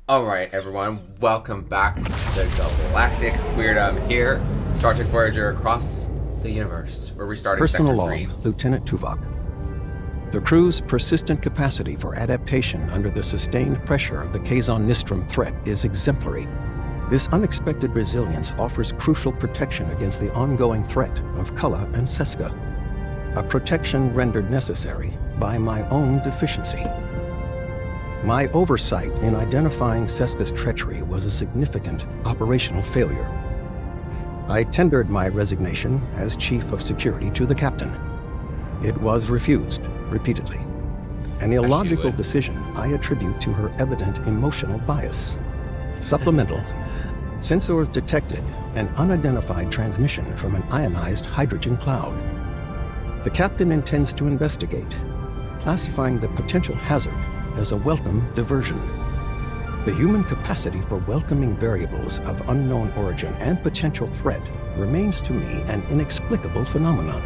Alright everyone, welcome back to Galactic Weirdom here, Star Trek Voyager across the universe, where we started Personal Sector log, 3. Lieutenant Tuvix. The crew's persistent capacity for adaptation under the sustained pressure of the Kazon-Nistrum threat is exemplary. This unexpected resilience offers crucial protection against the ongoing threat of Kulla and Seska, a protection rendered necessary by my own deficiency. My oversight in identifying Seska's treachery was a significant operational failure. I tendered my resignation as Chief of Security to the Captain. It was refused repeatedly. An illogical decision I attribute to her evident emotional bias. Supplemental. Sensors detected an unidentified transmission from an ionized hydrogen cloud. The Captain intends to investigate, classifying the potential hazard as a welcome diversion. The human capacity for welcoming variables of unknown origin and potential threat remains to me an inexplicable phenomenon.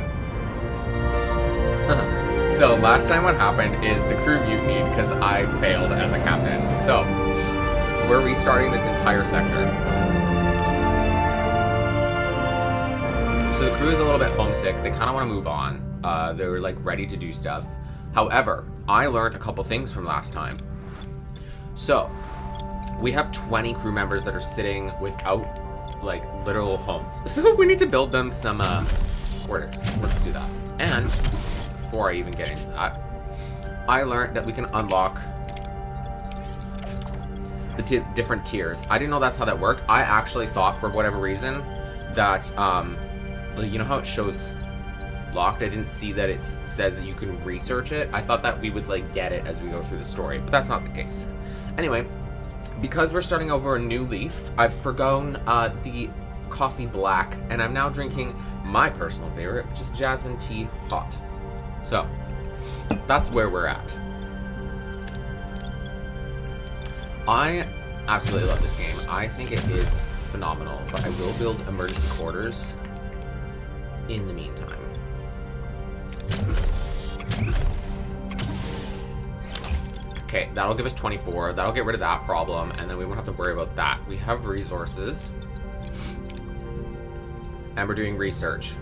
So last time what happened is the crew mutinied because I failed as a captain. So we're restarting this entire sector. So the crew is a little bit homesick. They kind of want to move on. They're like ready to do stuff. However, I learned a couple things from last time. So, we have 20 crew members that are sitting without, like, literal homes. So we need to build them some, quarters. Let's do that. And, before I even get into that, I learned that we can unlock the different tiers. I didn't know that's how that worked. I actually thought, for whatever reason, that, you know how it shows locked? I didn't see that it says that you can research it. I thought that we would like get it as we go through the story, but that's not the case. Anyway, because we're starting over a new leaf, I've forgone the coffee black, and I'm now drinking my personal favorite, which is jasmine tea hot. So, that's where we're at. I absolutely love this game. I think it is phenomenal, but I will build emergency quarters in the meantime. Okay, that'll give us 24. That'll get rid of that problem, and then we won't have to worry about that. We have resources. And we're doing research.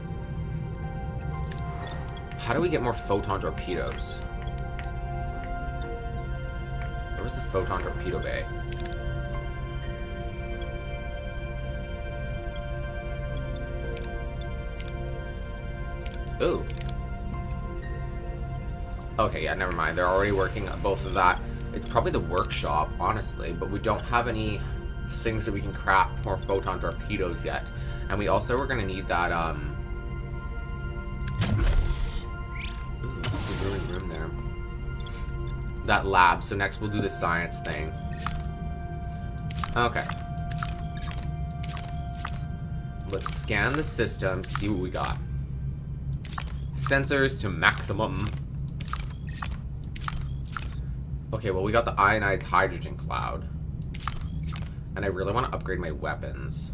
How do we get more photon torpedoes? Where was the photon torpedo bay? Ooh. Okay, yeah, never mind. They're already working on both of that. It's probably the workshop, honestly, but we don't have any things that we can craft more photon torpedoes yet. And we also are going to need that, ooh, there's a really room there. That lab. So next we'll do the science thing. Okay. Let's scan the system, see what we got. Sensors to maximum. Okay, well, we got the ionized hydrogen cloud. And I really want to upgrade my weapons.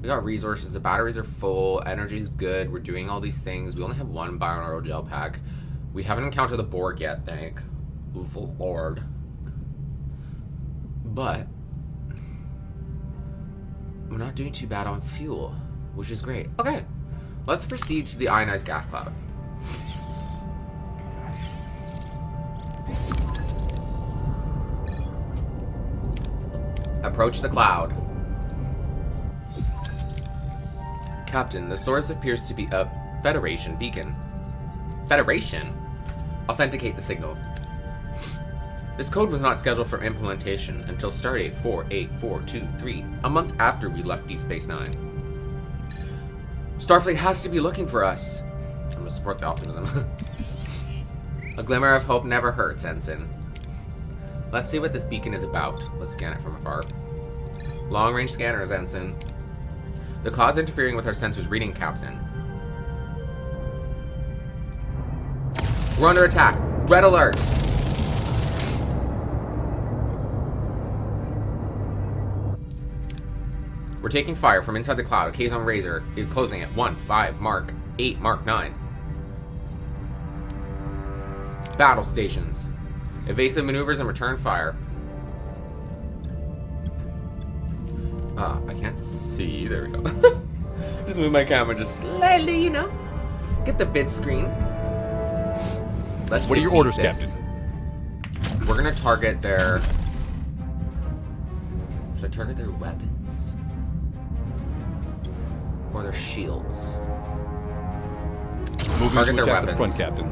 We got resources. The batteries are full. Energy's good. We're doing all these things. We only have one binaural gel pack. We haven't encountered the Borg yet, thank the Lord. But we're not doing too bad on fuel, which is great. Okay, let's proceed to the ionized gas cloud. Approach the cloud. Captain, the source appears to be a Federation beacon. Federation? Authenticate the signal. This code was not scheduled for implementation until Stardate 48423, a month after we left Deep Space Nine. Starfleet has to be looking for us. I'm gonna support the optimism. A glimmer of hope never hurts, Ensign. Let's see what this beacon is about. Let's scan it from afar. Long-range scanners, Ensign. The cloud's interfering with our sensors reading, Captain. We're under attack. Red alert. We're taking fire from inside the cloud. A Kazon Razor is closing at 1-5 Mark 8 Mark 9. Battle stations. Evasive maneuvers and return fire. I can't see. There we go. Just move my camera just slightly, you know. Get the vid screen. Let's What are your defeat orders, this. Captain? We're gonna target their... Should I target their weapons? Or their shields? Moving Target to their attack the weapons. front, Captain.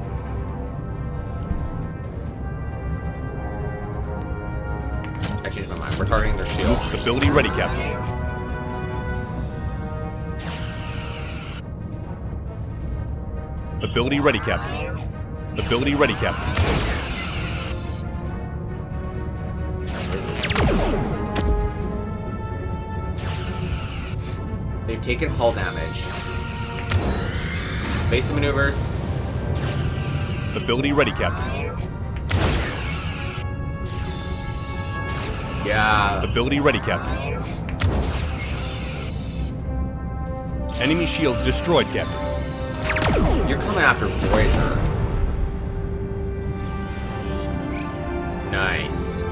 I changed my mind. We're targeting their shield. Ability ready, Captain. Ability ready, Captain. Ability ready, Captain. They've taken hull damage. Basic maneuvers. Ability ready, Captain. Yeah. Ability ready, Captain. Enemy shields destroyed, Captain. You're coming after Voyager. Nice.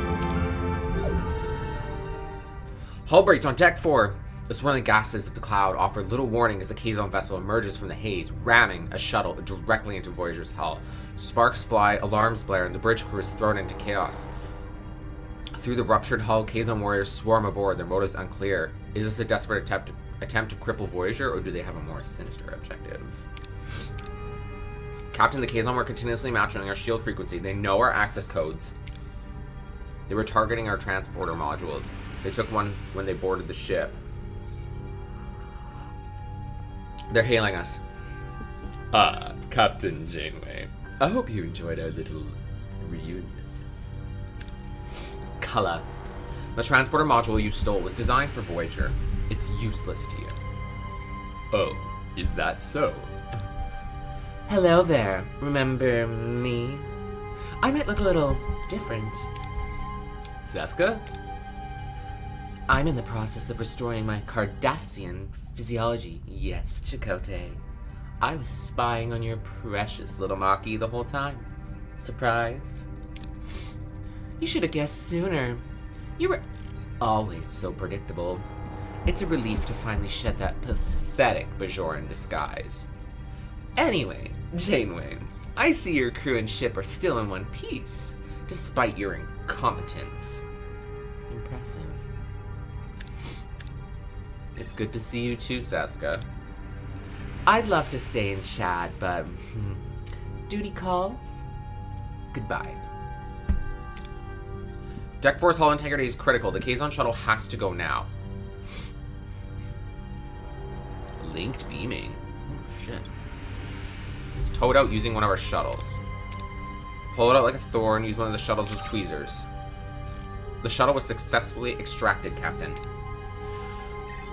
Hull breach on deck 4. The swirling gases of the cloud offer little warning as the Kazon vessel emerges from the haze, ramming a shuttle directly into Voyager's hull. Sparks fly, alarms blare, and the bridge crew is thrown into chaos. Through the ruptured hull, Kazon warriors swarm aboard, their motives unclear. Is this a desperate attempt to cripple Voyager, or do they have a more sinister objective? Captain, the Kazon were continuously matching our shield frequency. They know our access codes. They were targeting our transporter modules. They took one when they boarded the ship. They're hailing us. Captain Janeway. I hope you enjoyed our little reunion. Color. The transporter module you stole was designed for Voyager. It's useless to you. Oh, is that so? Hello there. Remember me? I might look a little different. Seska? I'm in the process of restoring my Cardassian physiology. Yes, Chakotay. I was spying on your precious little Maki the whole time. Surprised? You should have guessed sooner. You were always so predictable. It's a relief to finally shed that pathetic Bajoran disguise. Anyway, Janeway, I see your crew and ship are still in one piece, despite your incompetence. Impressive. It's good to see you too, Seska. I'd love to stay and chat, but duty calls. Goodbye. Deck 4's hull integrity is critical. The Kazon shuttle has to go now. Linked beaming. Oh, shit. It's towed out using one of our shuttles. Pull it out like a thorn, use one of the shuttles as tweezers. The shuttle was successfully extracted, Captain.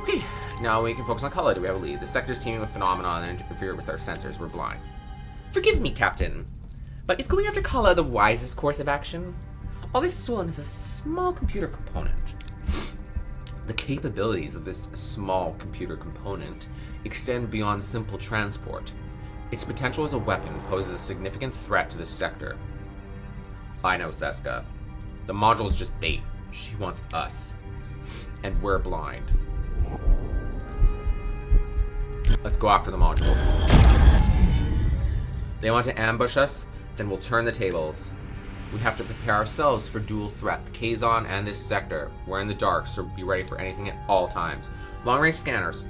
Whew. Now we can focus on color. Do we have a lead? The sector's teaming with phenomena and interfere with our sensors. We're blind. Forgive me, Captain, but is going after Kala the wisest course of action? All they've stolen is a small computer component. The capabilities of this small computer component extend beyond simple transport. Its potential as a weapon poses a significant threat to this sector. I know, Seska. The module's just bait. She wants us. And we're blind. Let's go after the module. They want to ambush us, then we'll turn the tables. We have to prepare ourselves for dual threat, the Kazon and this sector. We're in the dark, so be ready for anything at all times. Long-range scanners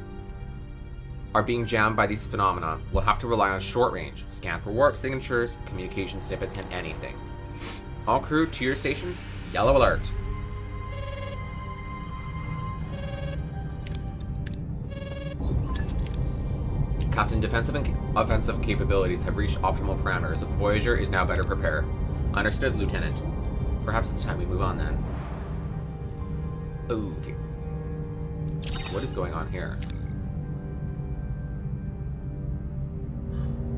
are being jammed by these phenomena. We'll have to rely on short-range. Scan for warp signatures, communication snippets, and anything. All crew to your stations, yellow alert. Captain, defensive and offensive capabilities have reached optimal parameters. The Voyager is now better prepared. Understood, Lieutenant. Perhaps it's time we move on then. Okay. What is going on here?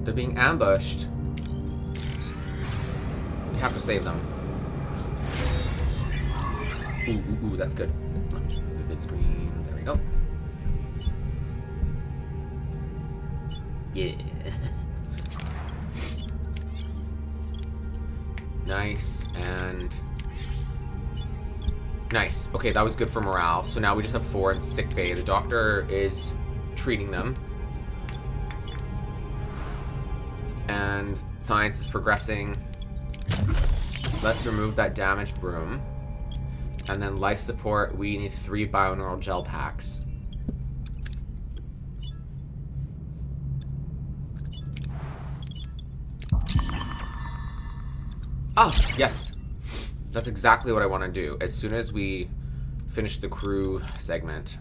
They're being ambushed. We have to save them. Ooh, that's good. Let me just move the vid screen. There we go. Yeah. Nice, and Nice. Okay, that was good for morale. So now we just have 4 in sick bay. The doctor is treating them. And science is progressing. Let's remove that damaged room. And then life support, we need 3 bioneural gel packs. Ah, yes. That's exactly what I want to do as soon as we finish the crew segment.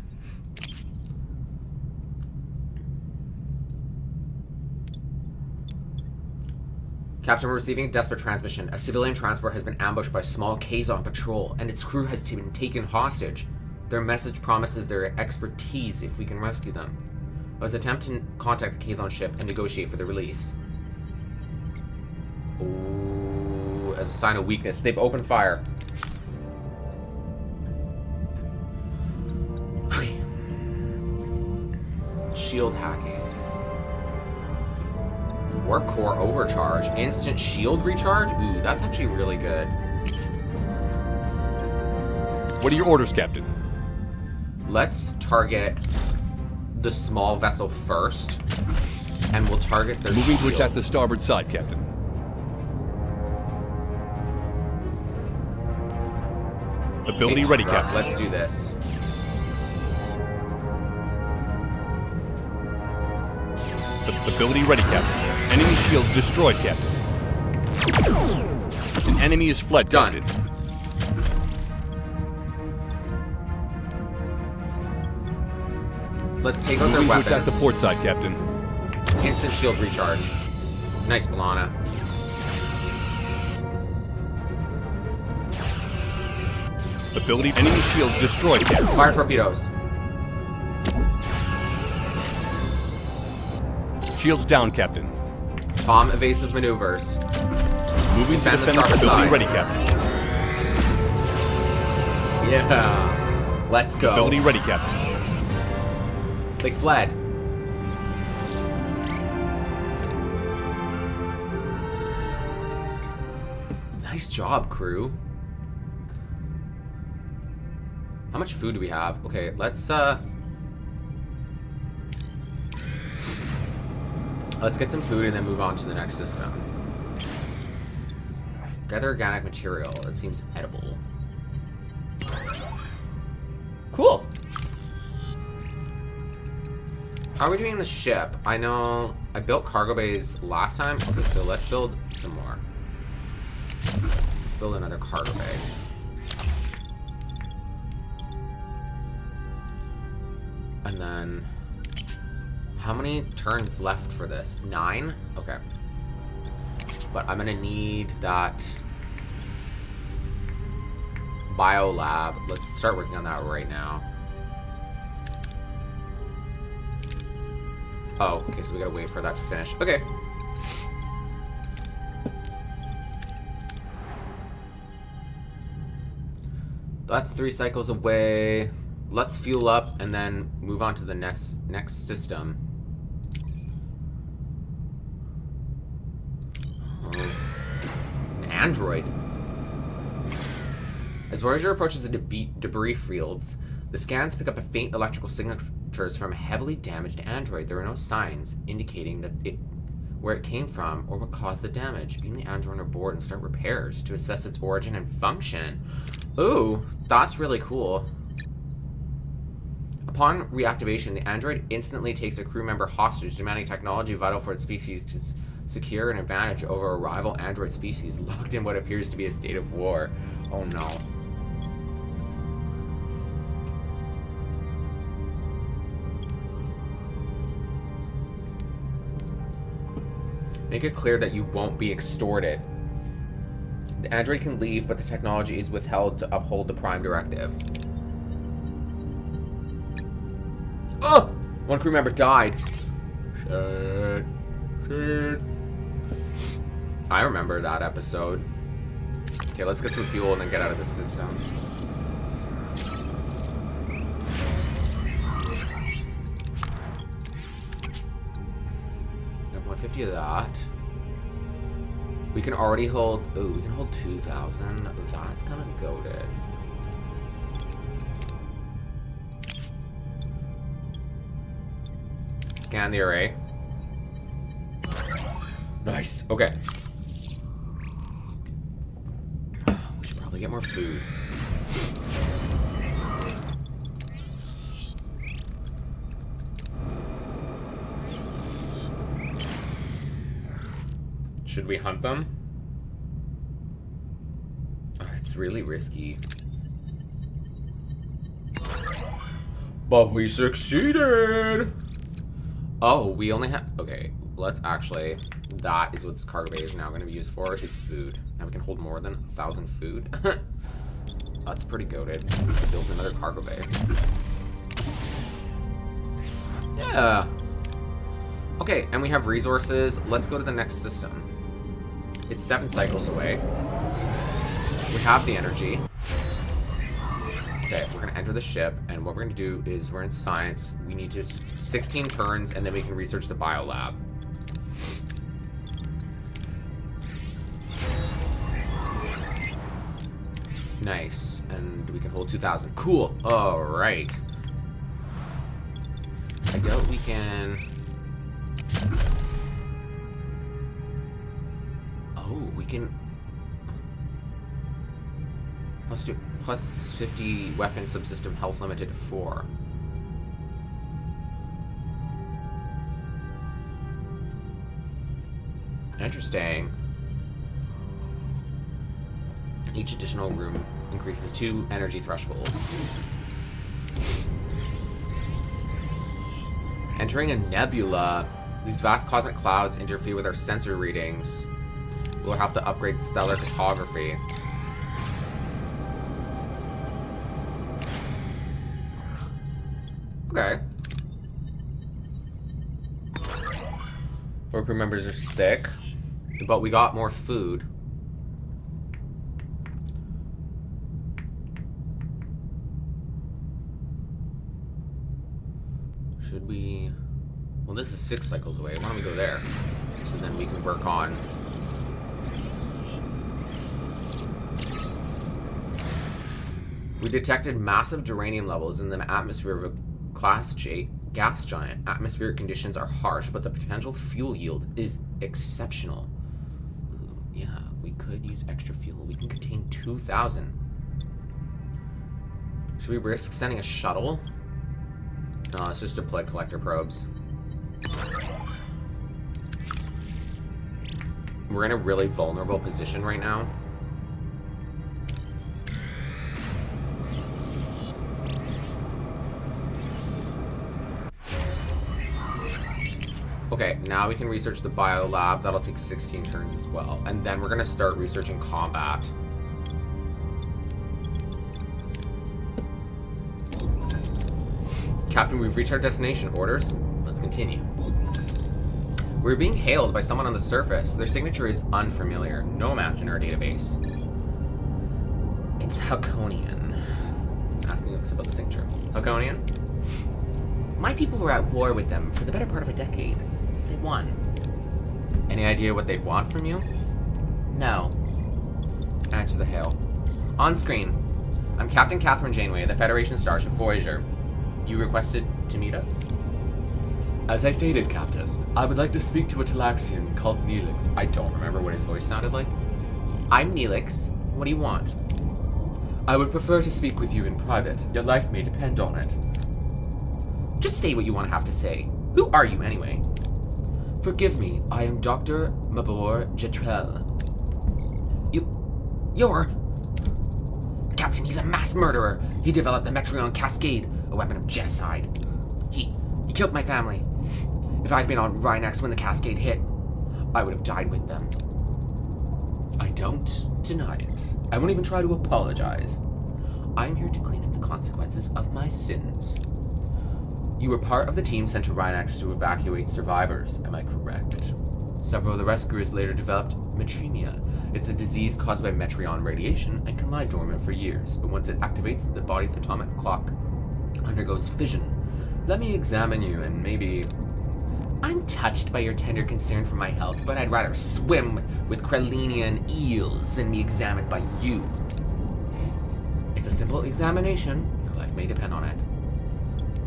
Captain, we're receiving a desperate transmission. A civilian transport has been ambushed by a small Kazon patrol, and its crew has been taken hostage. Their message promises their expertise if we can rescue them. Let's attempt to contact the Kazon ship and negotiate for their release. Ooh, as a sign of weakness, they've opened fire. Okay. Shield hacking. Warp core overcharge. Instant shield recharge? Ooh, that's actually really good. What are your orders, Captain? Let's target the small vessel first, and we'll target their Moving shields. to attack the starboard side, Captain. Ability ready, Captain. Let's do this. Ability ready, Captain. Enemy shields destroyed, Captain. An enemy is fled, Done. Captain. Let's take out their Moving to weapons. attack the port side, Captain. Instant shield recharge. Nice, Balana. Ability enemy shields destroyed, Captain. Fire torpedoes. Yes. Shields down, Captain. Bomb evasive maneuvers. Moving to Defend the defend. starboard Ability side. ready, Captain. Yeah. Let's go. Ability ready, Captain. They fled. Nice job, crew. How much food do we have? Okay, let's get some food and then move on to the next system. Gather organic material. That seems edible. Cool. How are we doing in the ship? I know I built cargo bays last time. Okay, so let's build some more. Let's build another cargo bay. And then, how many turns left for this? 9? Okay. But I'm gonna need that bio lab. Let's start working on that right now. Oh, okay, so we gotta wait for that to finish. Okay. That's 3 cycles away. Let's fuel up and then move on to the next system. An android. As Voyager approaches the debris fields, the scans pick up a faint electrical signatures from a heavily damaged android. There are no signs indicating that where it came from or what caused the damage. Beam the android aboard and start repairs to assess its origin and function. Ooh, that's really cool. Upon reactivation, the android instantly takes a crew member hostage, demanding technology vital for its species to secure an advantage over a rival android species locked in what appears to be a state of war. Oh no. Make it clear that you won't be extorted. The android can leave, but the technology is withheld to uphold the Prime Directive. Oh! One crew member died. Shit. Shit. I remember that episode. Okay, let's get some fuel and then get out of the system. Have 150 of that. We can already hold... Ooh, we can hold 2,000. That's kind of goated. Scan the array. Nice. Okay. We should probably get more food. Should we hunt them? Oh, it's really risky. But we succeeded! Oh, we only have... Okay, let's actually... That is what this cargo bay is now going to be used for, is food. Now we can hold more than 1,000 food. That's pretty goated. Build another cargo bay. Yeah! Okay, and we have resources. Let's go to the next system. It's 7 cycles away. We have the energy. Okay, we're going to enter the ship, and what we're going to do is we're in science. We need to 16 turns, and then we can research the biolab. Nice, and we can hold 2,000. Cool. All right. I doubt we can... Oh, we can... Plus 50 weapon subsystem health limited to 4. Interesting. Each additional room increases 2 energy threshold. Entering a nebula. These vast cosmic clouds interfere with our sensor readings. We'll have to upgrade stellar cartography. Okay. 4 crew members are sick, but we got more food. Should we... Well, this is 6 cycles away. Why don't we go there? So then we can work on... We detected massive duranium levels in the atmosphere of a Class J gas giant. Atmospheric conditions are harsh, but the potential fuel yield is exceptional. Ooh, yeah, we could use extra fuel. We can contain 2,000. Should we risk sending a shuttle? No, let's just deploy collector probes. We're in a really vulnerable position right now. Okay, now we can research the biolab. That'll take 16 turns as well. And then we're going to start researching combat. Captain, we've reached our destination. Orders? Let's continue. We're being hailed by someone on the surface. Their signature is unfamiliar. No match in our database. It's Hakonian. Asking us about the signature. Hakonian? My people were at war with them for the better part of a decade. They won. Any idea what they'd want from you? No. Answer the hail. On screen. I'm Captain Catherine Janeway of the Federation Starship Voyager. You requested to meet us? As I stated, Captain, I would like to speak to a Talaxian called Neelix. I don't remember what his voice sounded like. I'm Neelix. What do you want? I would prefer to speak with you in private. Your life may depend on it. Just say what you want to have to say. Who are you, anyway? Forgive me, I am Dr. Mabor Jetrel. You're... Captain, he's a mass murderer. He developed the Metreon Cascade, a weapon of genocide. He killed my family. If I'd been on Rhinox when the Cascade hit, I would have died with them. I don't deny it. I won't even try to apologize. I'm here to clean up the consequences of my sins. You were part of the team sent to Rhinox to evacuate survivors, am I correct? Several of the rescuers later developed metremia. It's a disease caused by Metreon radiation and can lie dormant for years, but once it activates, the body's atomic clock undergoes fission. Let me examine you and maybe... I'm touched by your tender concern for my health, but I'd rather swim with Krellinian eels than be examined by you. It's a simple examination. Your life may depend on it.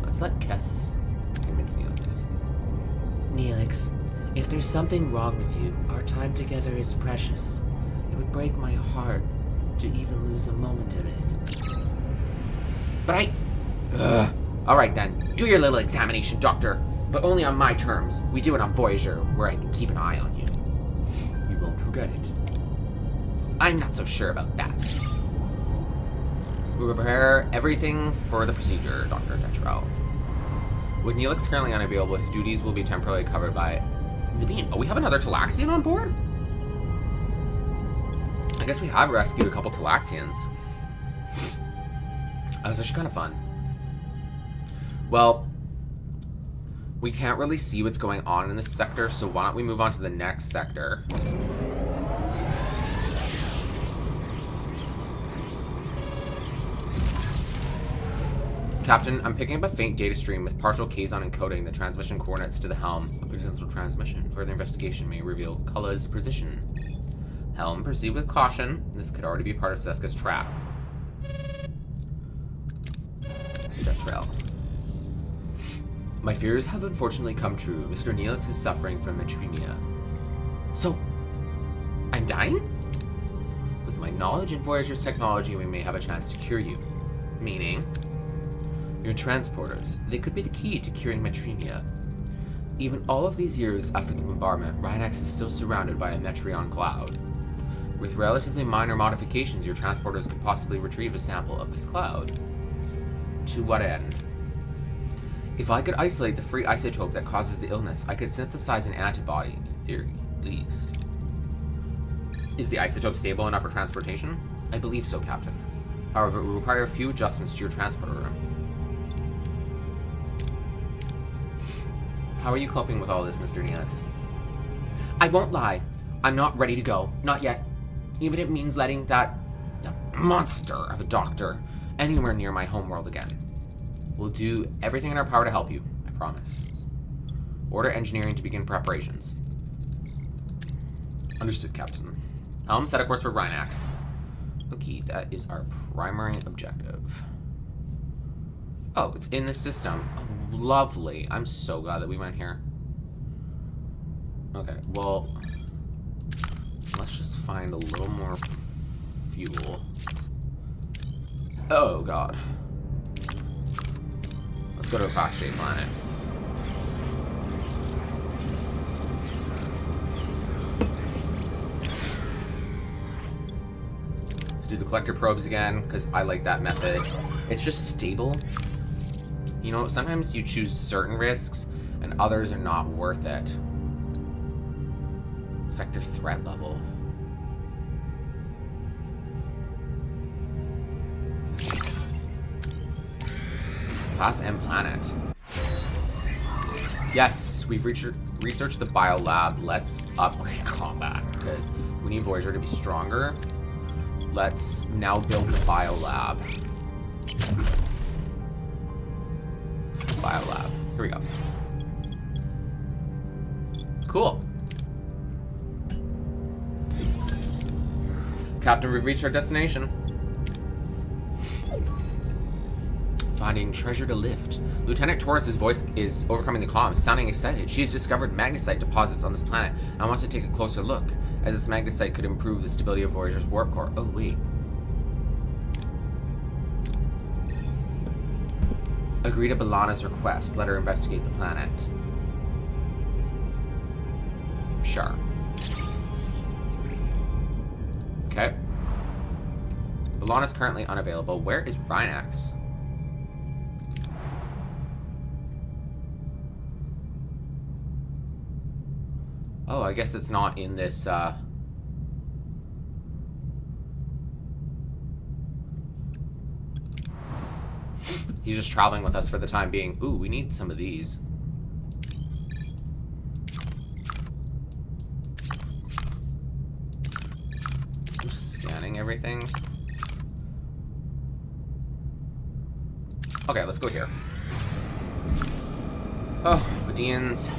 Let's let Kess convince Neelix. Neelix, if there's something wrong with you, our time together is precious. It would break my heart to even lose a moment of it. But Alright then, do your little examination, Doctor. But only on my terms. We do it on Voyager, where I can keep an eye on you. You won't regret it. I'm not so sure about that. We will prepare everything for the procedure, Dr. Detrell. With Neelix currently unavailable, his duties will be temporarily covered by Zabine. Oh, we have another Talaxian on board? I guess we have rescued a couple Talaxians. That's actually kind of fun. Well, we can't really see what's going on in this sector, so why don't we move on to the next sector? Captain, I'm picking up a faint data stream with partial Kazon encoding the transmission coordinates to the helm. A potential transmission. Further investigation may reveal Kulla's position. Helm, proceed with caution. This could already be part of Seska's trap. Death trail. My fears have unfortunately come true. Mr. Neelix is suffering from metremia. So, I'm dying? With my knowledge and Voyager's technology, we may have a chance to cure you. Meaning? Your transporters. They could be the key to curing metremia. Even all of these years after the bombardment, Rhinax is still surrounded by a Metreon cloud. With relatively minor modifications, your transporters could possibly retrieve a sample of this cloud. To what end? If I could isolate the free isotope that causes the illness, I could synthesize an antibody, in theory, at least. Is the isotope stable enough for transportation? I believe so, Captain. However, it will require a few adjustments to your transporter room. How are you coping with all this, Mr. Neelix? I won't lie. I'm not ready to go. Not yet. Even if it means letting that monster of a doctor anywhere near my homeworld again. We'll do everything in our power to help you. I promise. Order engineering to begin preparations. Understood, Captain. Helm, set a course for Rhinax. Okay, that is our primary objective. Oh, it's in the system. Oh, lovely. I'm so glad that we went here. Okay, well, let's just find a little more fuel. Oh, God. Let's go to a fast-shaped planet. Let's do the collector probes again, because I like that method. It's just stable. You know, sometimes you choose certain risks, and others are not worth it. Sector threat level. Class M planet. Yes, we've researched the bio lab. Let's upgrade combat, because we need Voyager to be stronger. Let's now build the bio lab. Biolab. Here we go. Cool. Captain, we've reached our destination. Finding treasure to lift. Lieutenant Torres's voice is overcoming the comms, sounding excited. She has discovered magnesite deposits on this planet and wants to take a closer look, as this magnesite could improve the stability of Voyager's warp core. Oh, wait. Agree to B'Elanna's request. Let her investigate the planet. Sure. Okay. B'Elanna's currently unavailable. Where is Rhinax? Oh, I guess it's not in this, He's just traveling with us for the time being. Ooh, we need some of these. I'm just scanning everything. Okay, let's go here. Oh, Vidians.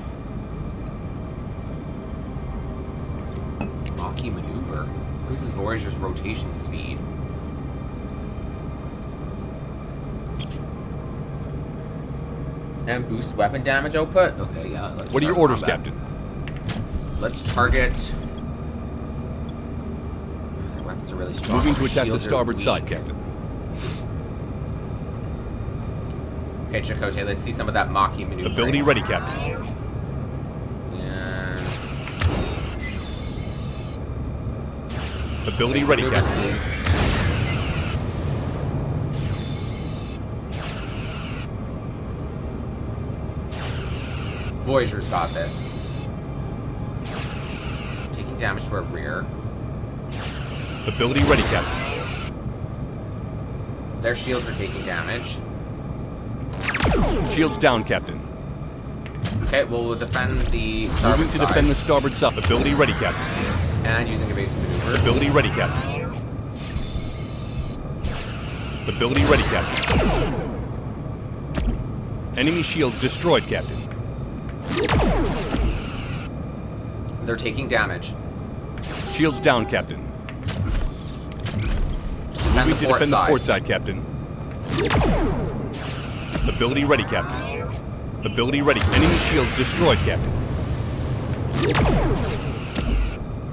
Maki maneuver. Increases Voyager's rotation speed. And boost weapon damage output? Okay, yeah. Let's What are your start orders, combat. Captain? Let's target... Their weapons are really strong. Moving to attack the Shields are starboard weak. side, Captain. Okay, Chakotay, let's see some of that Maki maneuver. Ability ready, Captain. Yeah. Ability ready, Maneuvers, Captain. please. Voyager's got this. Taking damage to our rear. Ability ready, Captain. Their shields are taking damage. Shields down, Captain. Okay, well, we'll defend the Moving starboard to side. defend the starboard side. Ability ready, Captain. And using evasive maneuvers. Ability ready, Captain. Ability ready, Captain. Enemy shields destroyed, Captain. They're taking damage. Shields down, Captain. Defend Moving to defend the port side, Captain. Ability ready, Captain. Ability ready. Enemy shields destroyed, Captain.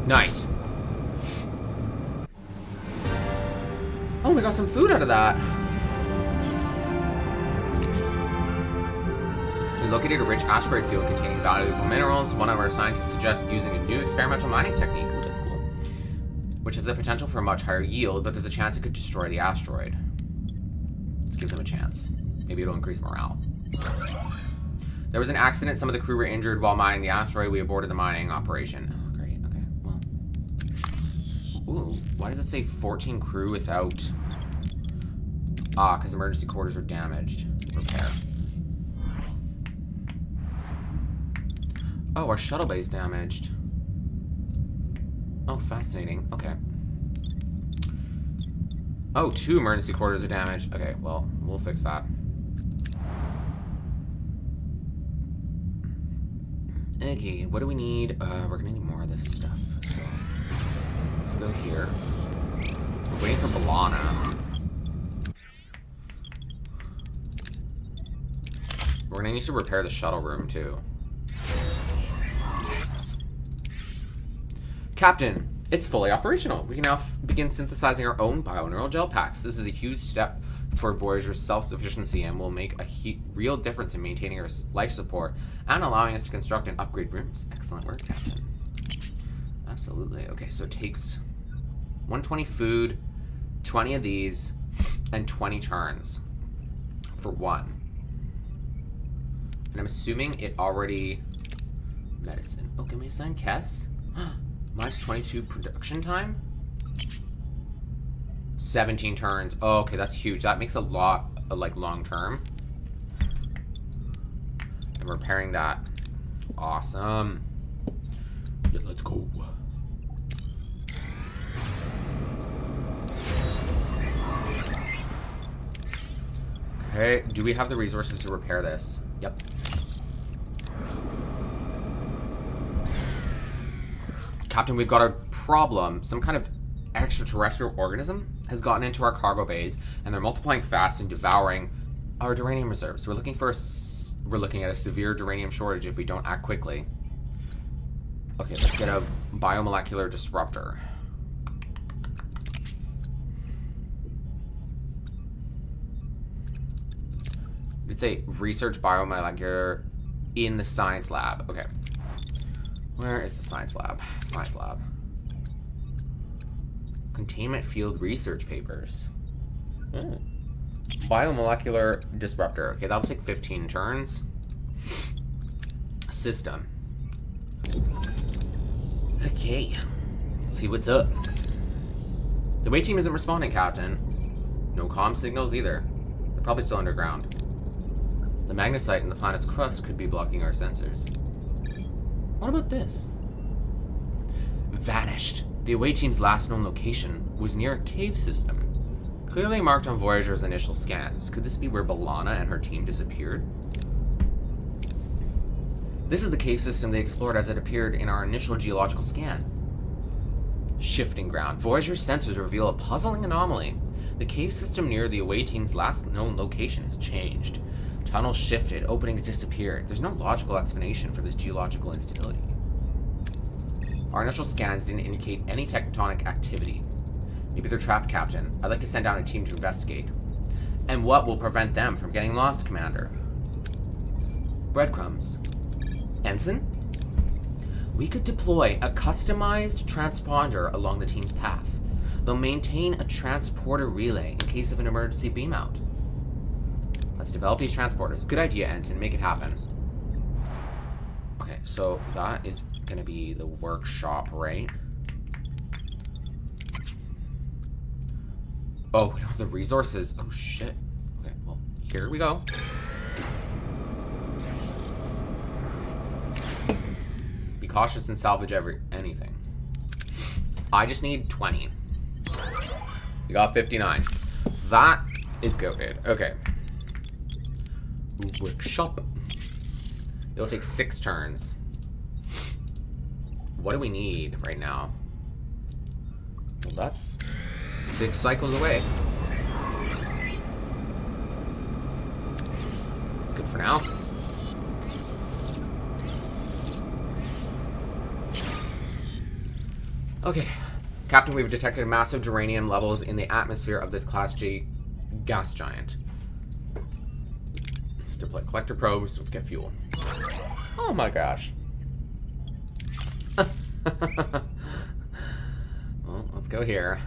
Nice. Oh, we got some food out of that. We located a rich asteroid field containing valuable minerals. One of our scientists suggests using a new experimental mining technique, that's cool, which has the potential for a much higher yield, but there's a chance it could destroy the asteroid. Let's give them a chance. Maybe it'll increase morale. There was an accident. Some of the crew were injured while mining the asteroid. We aborted the mining operation. Oh, great. Okay, well. Ooh, why does it say 14 crew without... Ah, because emergency quarters are damaged. Repair. Oh, our shuttle bay is damaged. Oh, fascinating. Okay. Oh, 2 emergency quarters are damaged. Okay, well, we'll fix that. Okay, what do we need? We're gonna need more of this stuff. So, let's go here. We're waiting for Balana. We're gonna need to repair the shuttle room, too. Yes. Captain, it's fully operational. We can now begin synthesizing our own bioneural gel packs. This is a huge step for Voyager's self-sufficiency and will make a real difference in maintaining our life support and allowing us to construct and upgrade rooms. Excellent work, Captain. Absolutely. Okay, so it takes 120 food, 20 of these, and 20 turns for 1. And I'm assuming it already... Medicine. Oh, can we assign Kess? Minus 22 production time? 17 turns. Oh, okay, that's huge. That makes a lot, like, long term. And we're repairing that. Awesome. Yeah, let's go. Okay, do we have the resources to repair this? Yep. Captain, we've got a problem. Some kind of extraterrestrial organism has gotten into our cargo bays, and they're multiplying fast and devouring our duranium reserves. We're looking at a severe duranium shortage if we don't act quickly. Okay, let's get a biomolecular disruptor. It's a research biomolecular in the science lab. Okay. Where is the science lab? Science lab. Containment field research papers. Oh. Biomolecular disruptor. Okay, that'll take 15 turns. System. Okay. Let's see what's up. The away team isn't responding, Captain. No comm signals either. They're probably still underground. The magnesite in the planet's crust could be blocking our sensors. What about this? Vanished. The away team's last known location was near a cave system, clearly marked on Voyager's initial scans. Could this be where Balana and her team disappeared? This is the cave system they explored as it appeared in our initial geological scan. Shifting ground. Voyager's sensors reveal a puzzling anomaly. The cave system near the away team's last known location has changed. Tunnels shifted, openings disappeared. There's no logical explanation for this geological instability. Our initial scans didn't indicate any tectonic activity. Maybe they're trapped, Captain. I'd like to send down a team to investigate. And what will prevent them from getting lost, Commander? Breadcrumbs. Ensign? We could deploy a customized transponder along the team's path. They'll maintain a transporter relay in case of an emergency beam out. Let's develop these transporters. Good idea, Ensign. Make it happen. Okay, so that is gonna be the workshop, right? Oh, we don't have the resources. Oh, shit. Okay, well, here we go. Be cautious and salvage anything. I just need 20. We got 59. That is goated. Okay. Workshop. It'll take 6 turns. What do we need right now? Well, that's 6 cycles away. It's good for now. Okay. Captain, we've detected massive geranium levels in the atmosphere of this Class G gas giant. Let's deploy collector probes. Let's get fuel. Oh my gosh. Well, let's go here.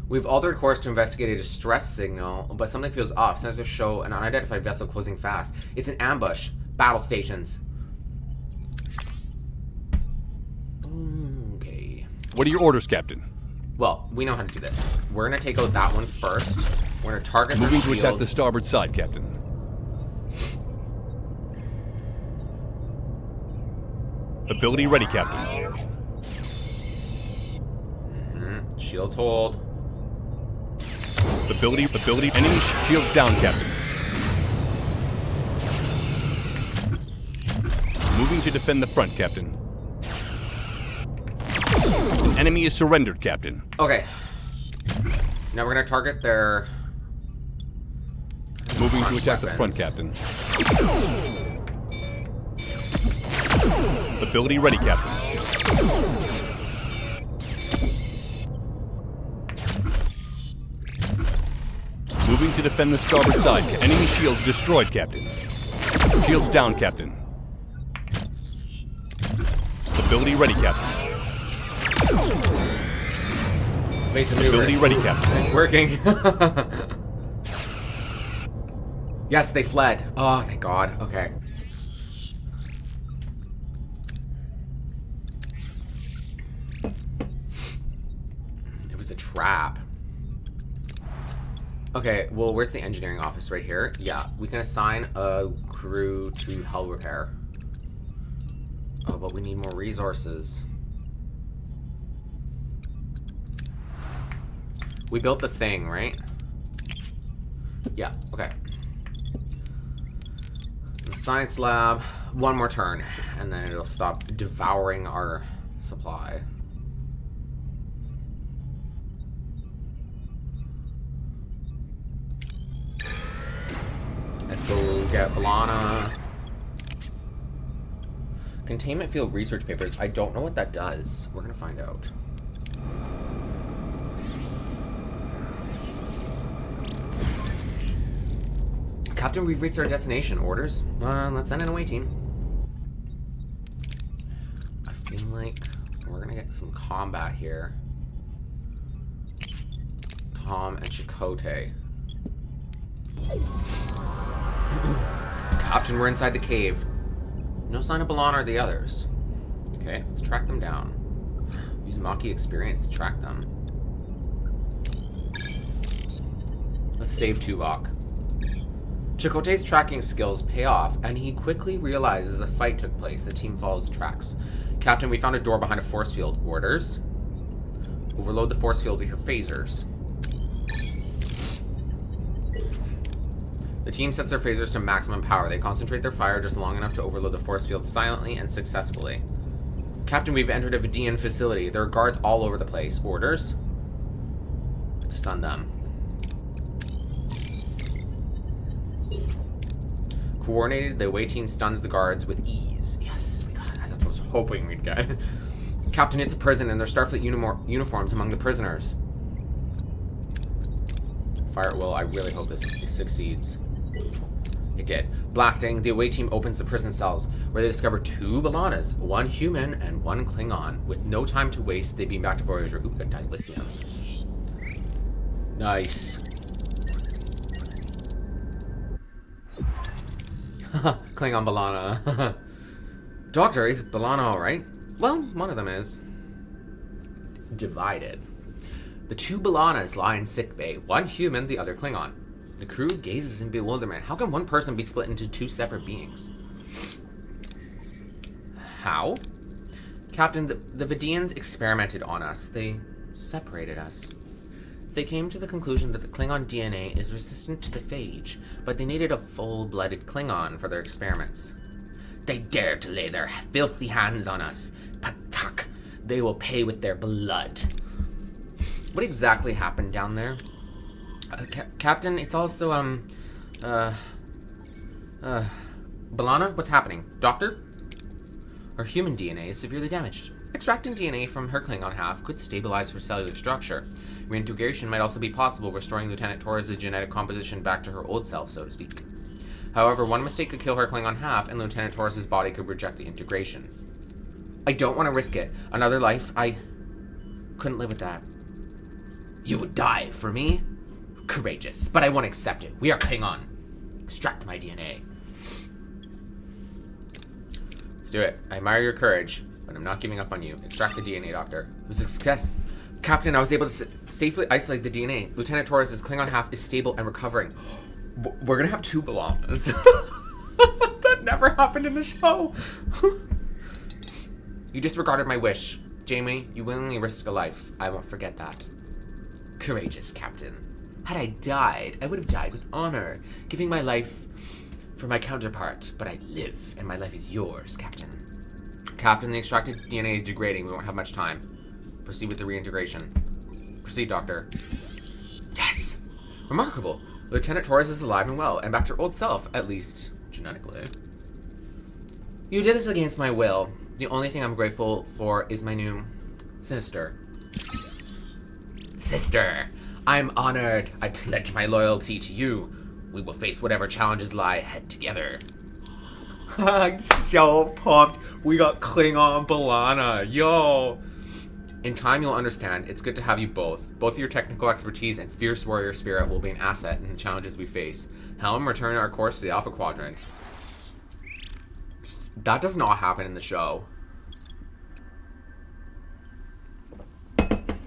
We've altered course to investigate a distress signal, but something feels off. Sensors show an unidentified vessel closing fast. It's an ambush. Battle stations. Okay. What are your orders, Captain? Well, we know how to do this. We're gonna take out that one first. We're gonna target their Moving to attack the shields. starboard side, Captain. Ability ready, Captain. Shields hold. Ability, enemy shields down, Captain. Moving to defend the front, Captain. An enemy is surrendered, Captain. Okay. Now we're gonna target their... Moving to attack the front, weapons. Captain. Ability ready, Captain. Moving to defend the starboard side. Enemy shields destroyed, Captain. Shields down, Captain. Ability ready, Captain. Base of maneuvers. Ability ready, Captain. It's working. Yes, they fled. Oh, thank God. Okay. It was a trap. Okay, well, where's the engineering office? Right here? Yeah, we can assign a crew to hull repair. Oh, but we need more resources. We built the thing, right? Yeah, okay. The science lab, one more turn, and then it'll stop devouring our supply. Let's go get Balana. Containment field research papers. I don't know what that does. We're gonna find out. Captain, we've reached our destination. Orders? Let's send an away team. I feel like we're gonna get some combat here. Tom and Chakotay. Captain, we're inside the cave. No sign of Balana or the others. Okay, let's track them down. Use Maki experience to track them. Let's save Tuvok. Chakotay's tracking skills pay off, and he quickly realizes a fight took place. The team follows the tracks. Captain, we found a door behind a force field. Orders? Overload the force field with your phasers. The The team sets their phasers to maximum power. They concentrate their fire just long enough to overload the force field silently and successfully. Captain, we've entered a Vidian facility. There are guards all over the place. Orders? Stun them. Coordinated, the away team stuns the guards with ease. Yes, we got it. That's what I was hoping we'd get. Captain, it's a prison, and there's Starfleet uniforms among the prisoners. Fire at will. I really hope this succeeds. It did. Blasting, the away team opens the prison cells, where they discover 2 Balanas, 1 human and 1 Klingon. With no time to waste, they beam back to Voyager. Ooh, got dilithium. Nice. Klingon Balana. Doctor, is Balana alright? Well, one of them is. Divided. The 2 Balanas lie in sickbay, 1 human, the other Klingon. The crew gazes in bewilderment. How can one person be split into 2 separate beings? How? Captain, the Vidians experimented on us. They separated us. They came to the conclusion that the Klingon DNA is resistant to the phage, but they needed a full-blooded Klingon for their experiments. They dared to lay their filthy hands on us. Patak! They will pay with their blood. What exactly happened down there? Captain, it's also, Balana, what's happening? Doctor? Her human DNA is severely damaged. Extracting DNA from her Klingon half could stabilize her cellular structure. Reintegration might also be possible, restoring Lieutenant Torres' genetic composition back to her old self, so to speak. However, one mistake could kill her Klingon half, and Lieutenant Torres' body could reject the integration. I don't want to risk it. Another life, I couldn't live with that. You would die for me? Courageous, but I won't accept it. We are Klingon. Extract my DNA. Let's do it. I admire your courage, but I'm not giving up on you. Extract the DNA, Doctor. It was a success. Captain, I was able to safely isolate the DNA. Lieutenant Torres' Klingon half is stable and recovering. We're gonna have 2 Balanas. That never happened in the show. You disregarded my wish. Jamie, you willingly risked a life. I won't forget that. Courageous, Captain. Had I died, I would have died with honor, giving my life for my counterpart. But I live, and my life is yours, Captain. Captain, the extracted DNA is degrading. We won't have much time. Proceed with the reintegration. Proceed, Doctor. Yes! Remarkable. Lieutenant Torres is alive and well, and back to her old self, at least genetically. You did this against my will. The only thing I'm grateful for is my new sister. Sister, I'm honored. I pledge my loyalty to you. We will face whatever challenges lie ahead together. I'm so pumped. We got Klingon Balana. Yo! In time, you'll understand. It's good to have you both. Both your technical expertise and fierce warrior spirit will be an asset in the challenges we face. Helm, return our course to the Alpha Quadrant. That does not happen in the show.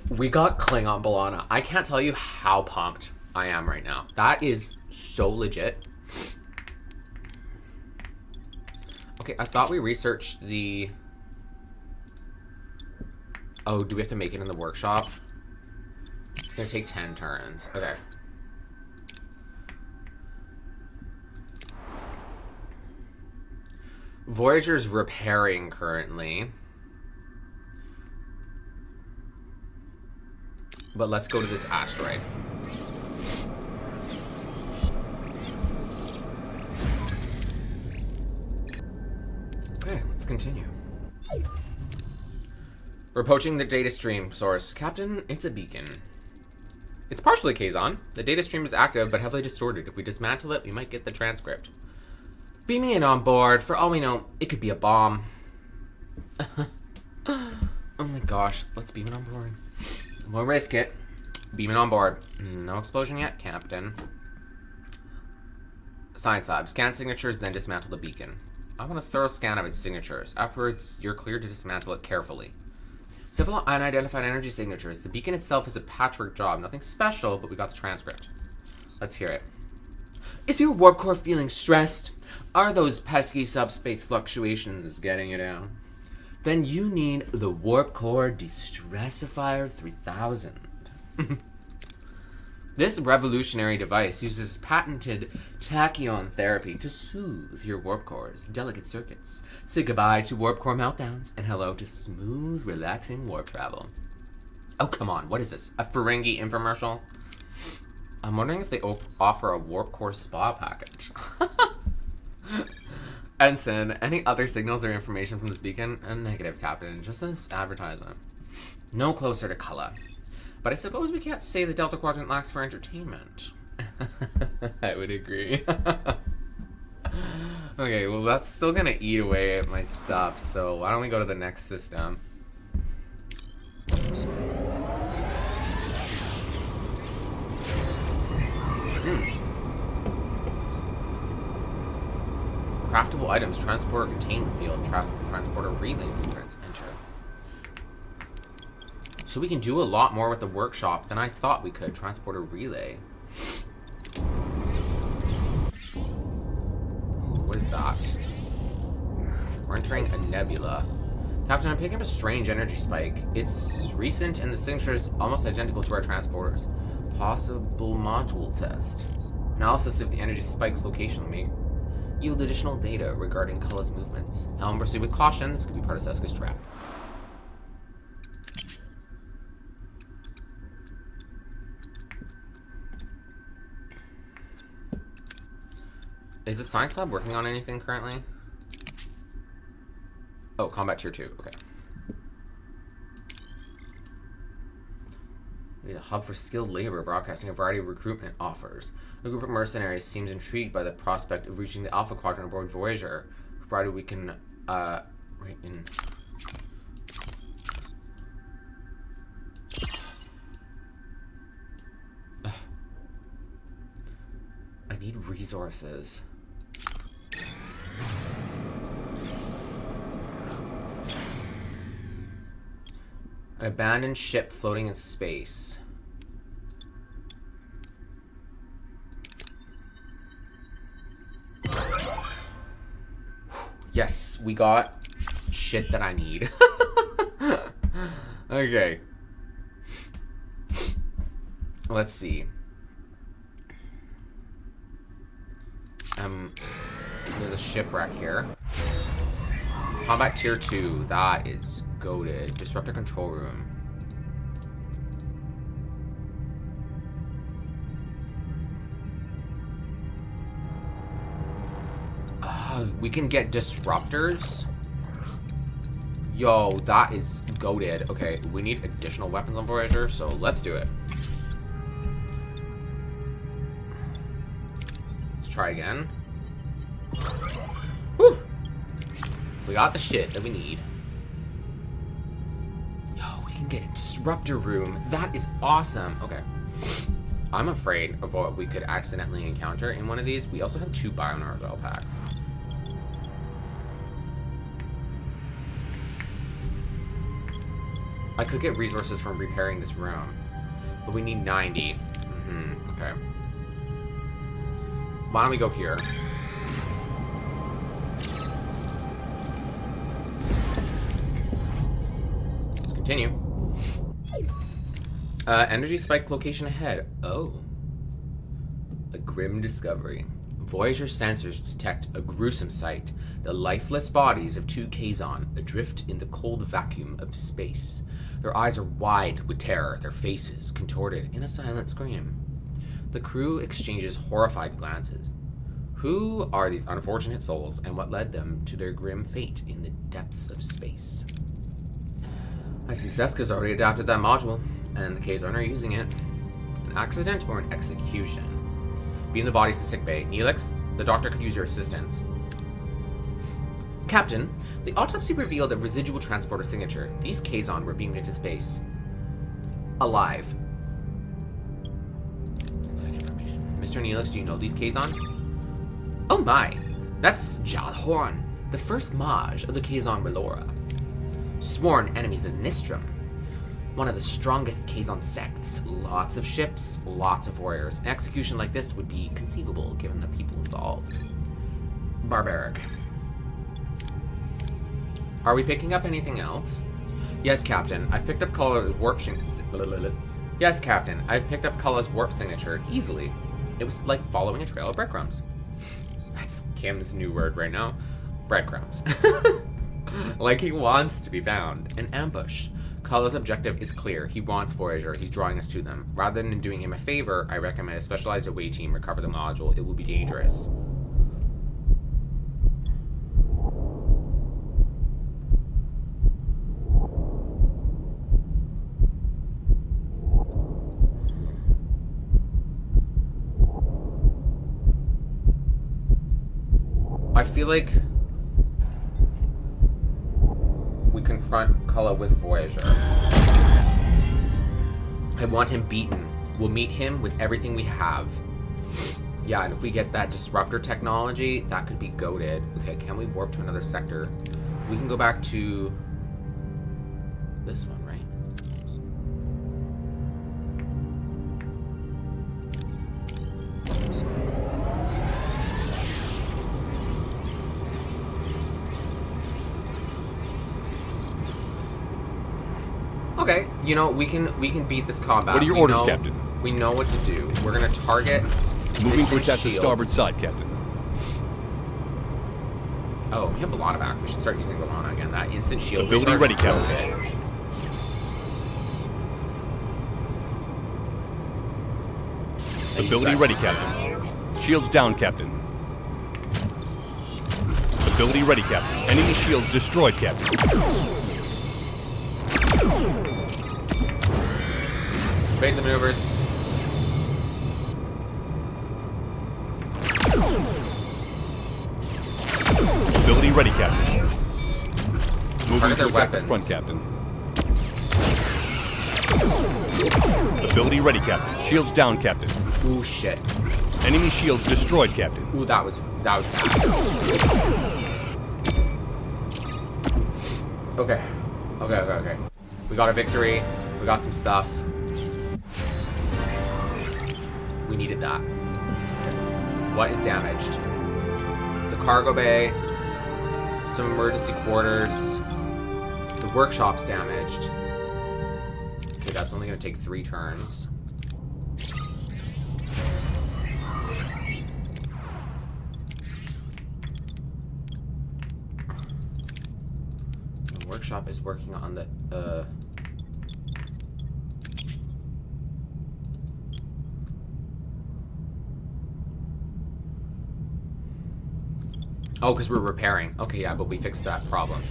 We got Klingon Balana. I can't tell you how pumped I am right now. That is so legit. Okay, I thought we researched the... Oh, do we have to make it in the workshop? It's gonna take 10 turns. Okay. Voyager's repairing currently. But let's go to this asteroid. Okay, let's continue. We're approaching the data stream source. Captain, it's a beacon. It's partially Kazon. The data stream is active, but heavily distorted. If we dismantle it, we might get the transcript. Beaming it on board. For all we know, it could be a bomb. Oh my gosh. Let's beam it on board. We'll risk it. Beam it on board. No explosion yet, Captain. Science lab. Scan signatures, then dismantle the beacon. I want a thorough scan of its signatures. Afterwards, you're cleared to dismantle it carefully. Several unidentified energy signatures. The beacon itself is a patchwork job. Nothing special, but we got the transcript. Let's hear it. Is your warp core feeling stressed? Are those pesky subspace fluctuations getting you down? Then you need the Warp Core Distressifier 3000. This revolutionary device uses patented tachyon therapy to soothe your warp core's delicate circuits. Say goodbye to warp core meltdowns and hello to smooth, relaxing warp travel. Oh, come on. What is this? A Ferengi infomercial? I'm wondering if they offer a warp core spa package. Ensign, any other signals or information from this beacon? A negative, Captain. Just this advertisement. No closer to Cullen. But I suppose we can't say the Delta Quadrant lacks for entertainment. I would agree. Okay, well that's still gonna eat away at my stuff, so why don't we go to the next system? Craftable items, transporter containment field, transporter relay blueprints, enter. So we can do a lot more with the workshop than I thought we could. Transporter relay. Ooh, what is that? We're entering a nebula. Captain, I'm picking up a strange energy spike. It's recent and the signature is almost identical to our transporters. Possible module test. Analysis of the energy spike's location may yield additional data regarding Kulla's movements. Helm, proceed with caution. This could be part of Seska's trap. Is the science lab working on anything currently? Oh, combat tier 2. Okay. We need a hub for skilled labor, broadcasting a variety of recruitment offers. A group of mercenaries seems intrigued by the prospect of reaching the Alpha Quadrant aboard Voyager, provided we can, right in... I need resources. An abandoned ship floating in space. Yes, we got shit that I need. Okay. Let's see. There's a shipwreck here. Combat tier 2. That is goated. Disrupt the control room. We can get disruptors. Yo, that is goated. Okay, we need additional weapons on Voyager, so let's do it. Let's try again. Whew. We got the shit that we need. Yo, we can get a disruptor room. That is awesome. Okay. I'm afraid of what we could accidentally encounter in one of these. We also have 2 bioenergel packs. I could get resources from repairing this room, but we need 90. Okay. Why don't we go here? Let's continue. Energy spike location ahead. Oh. A grim discovery. Voyager sensors detect a gruesome sight. The lifeless bodies of 2 Kazon adrift in the cold vacuum of space. Their eyes are wide with terror, their faces contorted in a silent scream. The crew exchanges horrified glances. Who are these unfortunate souls, and what led them to their grim fate in the depths of space? I see Seska's already adapted that module, and the Kazon are using it. An accident or an execution? Beam the bodies to sickbay. Neelix, the doctor could use your assistance. Captain, the autopsy revealed a residual transporter signature. These Kazon were beamed into space. Alive. Inside information. Mr. Neelix, do you know these Kazon? Oh my! That's Jalhorn, the first Maj of the Kazon Relora. Sworn enemies of Nistrum. One of the strongest Kazon sects. Lots of ships, lots of warriors. An execution like this would be conceivable given the people involved. Barbaric. Are we picking up anything else? Yes, Captain. I've picked up Kulla's warp Yes, Captain. I've picked up Kulla's warp signature easily. It was like following a trail of breadcrumbs. That's Kim's new word right now. Breadcrumbs. Like he wants to be found. An ambush. Kulla's objective is clear. He wants Voyager. He's drawing us to them. Rather than doing him a favor, I recommend a specialized away team recover the module. It will be dangerous. I feel like we confront Kulla with Voyager. I want him beaten. We'll meet him with everything we have. Yeah, and if we get that disruptor technology, that could be goated. Okay, can we warp to another sector? We can go back to this one, right? Okay, you know, we can beat this combat. What are your orders, Captain? We know what to do. We're gonna target. Moving to attack the shields. starboard side, Captain. Oh, we have a lot of act. We should start using Galana again. That instant shield. Ability recharge. ready, Captain. Okay. Ability ready, Captain. Shields down, Captain. Ability ready, Captain. Enemy shields destroyed, Captain. Basic maneuvers. Ability ready, Captain. Moving Target to their attack the weapons. front, Captain. Ability ready, Captain. Shields down, Captain. Ooh, shit. Enemy shields destroyed, Captain. Ooh, that was bad. Okay. Okay. We got a victory. We got some stuff. We needed that. What is damaged? The cargo bay. Some emergency quarters. The workshop's damaged. Okay, that's only going to take 3 turns. The workshop is working on the, Oh, because we're repairing. Okay, yeah, but we fixed that problem.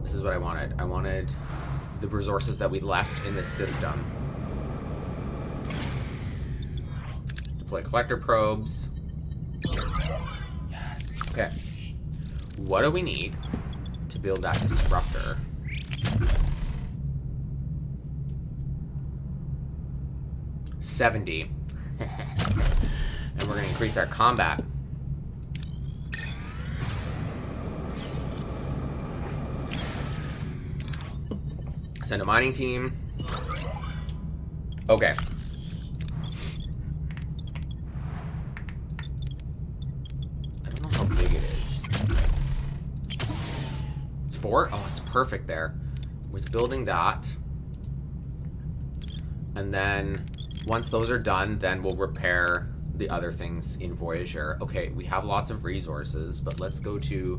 This is what I wanted. I wanted the resources that we left in this system. Deploy collector probes. Yes. Okay. What do we need to build that disruptor? $70. And we're going to increase our combat. Send a mining team. Okay. I don't know how big it is. It's 4? Oh, it's perfect there. With building that. And then once those are done, then we'll repair the other things in Voyager. Okay, we have lots of resources, but let's go to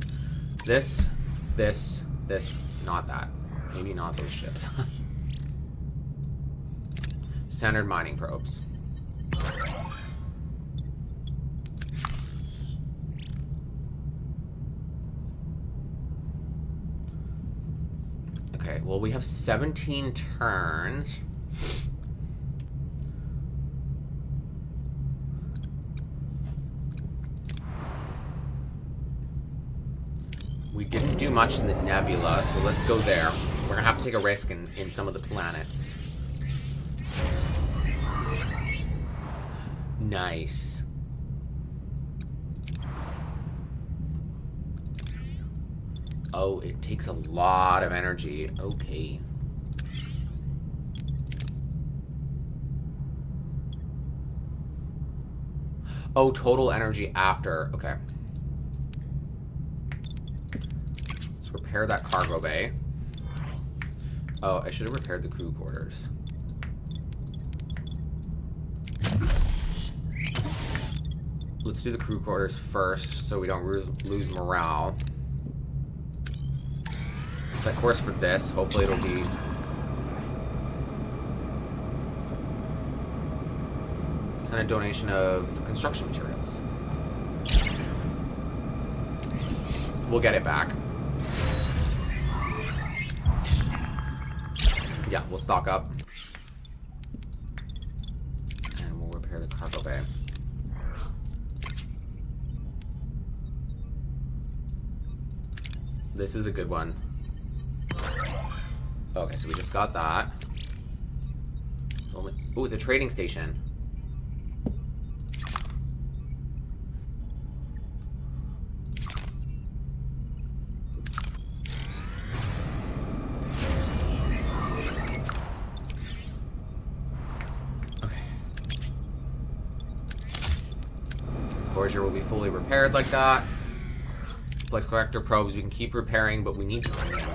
this, not that. Maybe not those ships. Standard mining probes. Okay, well, we have 17 turns. We didn't do much in the nebula, so let's go there. We're gonna have to take a risk in some of the planets. Nice. Oh, it takes a lot of energy. Okay. Oh, total energy after. Okay. Let's repair that cargo bay. Oh, I should have repaired the crew quarters. Let's do the crew quarters first so we don't lose morale. Set course for this. Hopefully it'll be... Send a donation of construction materials. We'll get it back. Yeah, we'll stock up. And we'll repair the cargo bay. This is a good one. Okay, so we just got that. Ooh, it's a trading station. Okay. Voyager will be fully repaired like that. Flex collector probes we can keep repairing, but we need to bring them.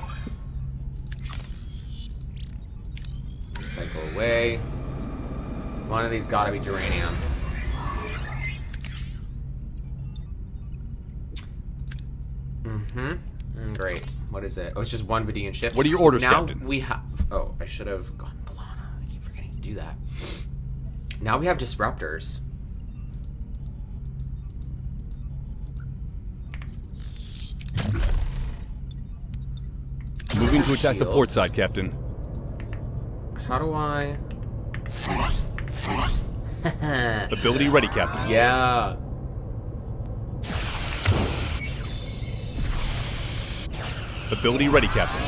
Cycle away. One of these gotta be geranium. Great. What is it? Oh, it's just one Vidian ship. What are your orders, now Captain? We have... Oh, I should have gone Balana. I keep forgetting to do that. Now we have disruptors. Moving to attack the Shield. port side, Captain. How do I... Ability ready, Captain. Yeah. Ability ready, Captain.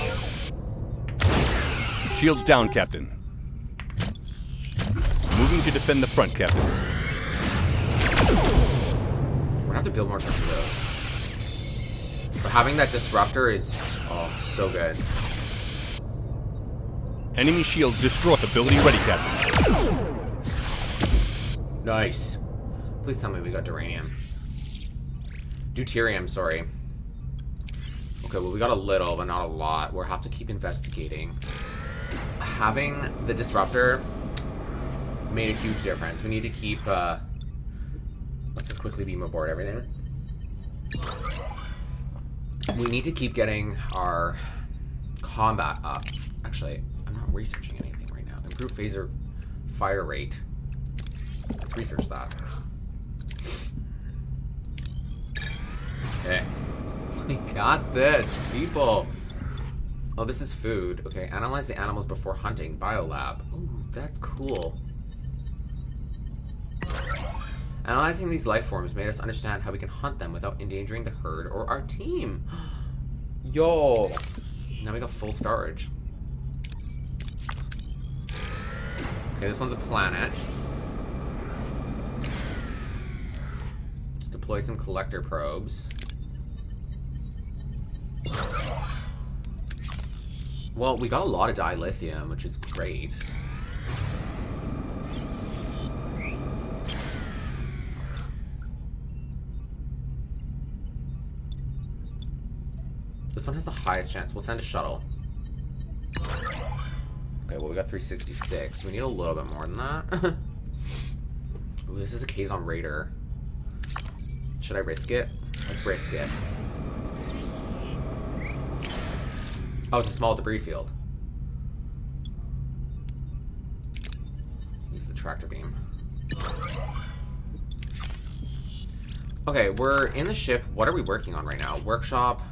Shields down, Captain. Moving to defend the front, Captain. We're gonna have to build more trucks of those. But having that disruptor is... Oh, so good. Enemy shields destroyed. Ability ready, Captain. Nice. Please tell me we got duranium. Deuterium, sorry. Okay, well, we got a little, but not a lot. We'll have to keep investigating. Having the disruptor made a huge difference. We need to keep, let's just quickly beam aboard everything. We need to keep getting our combat up. Actually, I'm not researching anything right now. Improve phaser fire rate. Let's research that. Okay. We got this, people. Oh, this is food. Okay, analyze the animals before hunting. Biolab. Ooh, that's cool. Analyzing these life forms made us understand how we can hunt them without endangering the herd or our team. Yo. Now we got full storage. Okay, this one's a planet. Let's deploy some collector probes. Well, we got a lot of dilithium, which is great. This one has the highest chance. We'll send a shuttle. Okay, well, we got 366. We need a little bit more than that. Ooh, this is a Kazon Raider. Should I risk it? Let's risk it. Oh, it's a small debris field. Use the tractor beam. Okay, we're in the ship. What are we working on right now? Workshop.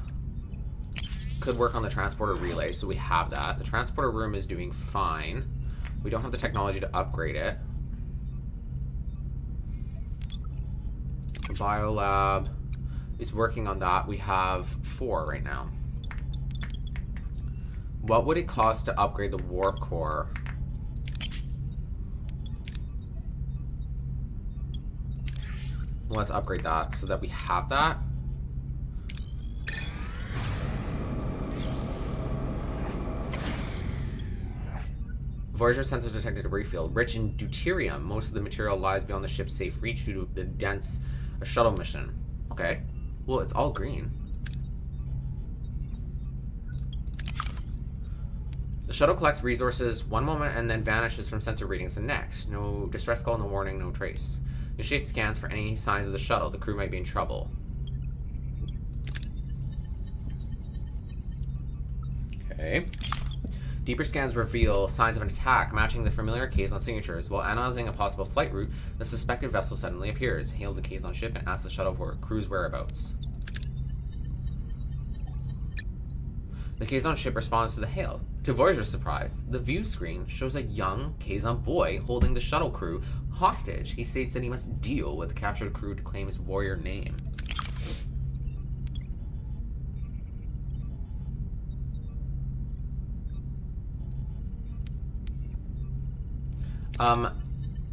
Could work on the transporter relay, so we have that. The transporter room is doing fine. We don't have the technology to upgrade it. The biolab is working on that. We have 4 right now. What would it cost to upgrade the warp core? Let's upgrade that so that we have that. Voyager sensors detected a debris field rich in deuterium. Most of the material lies beyond the ship's safe reach due to the dense shuttle mission. Okay. Well, it's all green. The shuttle collects resources one moment and then vanishes from sensor readings the next. No distress call, no warning, no trace. Initiate scans for any signs of the shuttle. The crew might be in trouble. Okay. Deeper scans reveal signs of an attack matching the familiar Kazon signatures. While analyzing a possible flight route, the suspected vessel suddenly appears. Hail the Kazon ship and ask the shuttle for crew's whereabouts. The Kazon ship responds to the hail. To Voyager's surprise, the view screen shows a young Kazon boy holding the shuttle crew hostage. He states that he must deal with the captured crew to claim his warrior name.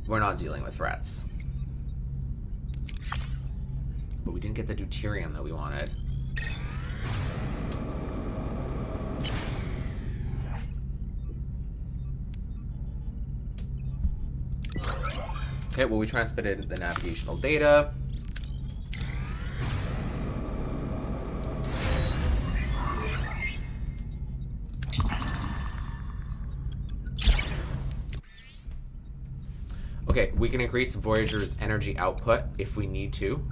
We're not dealing with threats. But we didn't get the deuterium that we wanted. Okay, well, we transmitted the navigational data. Okay, we can increase Voyager's energy output if we need to.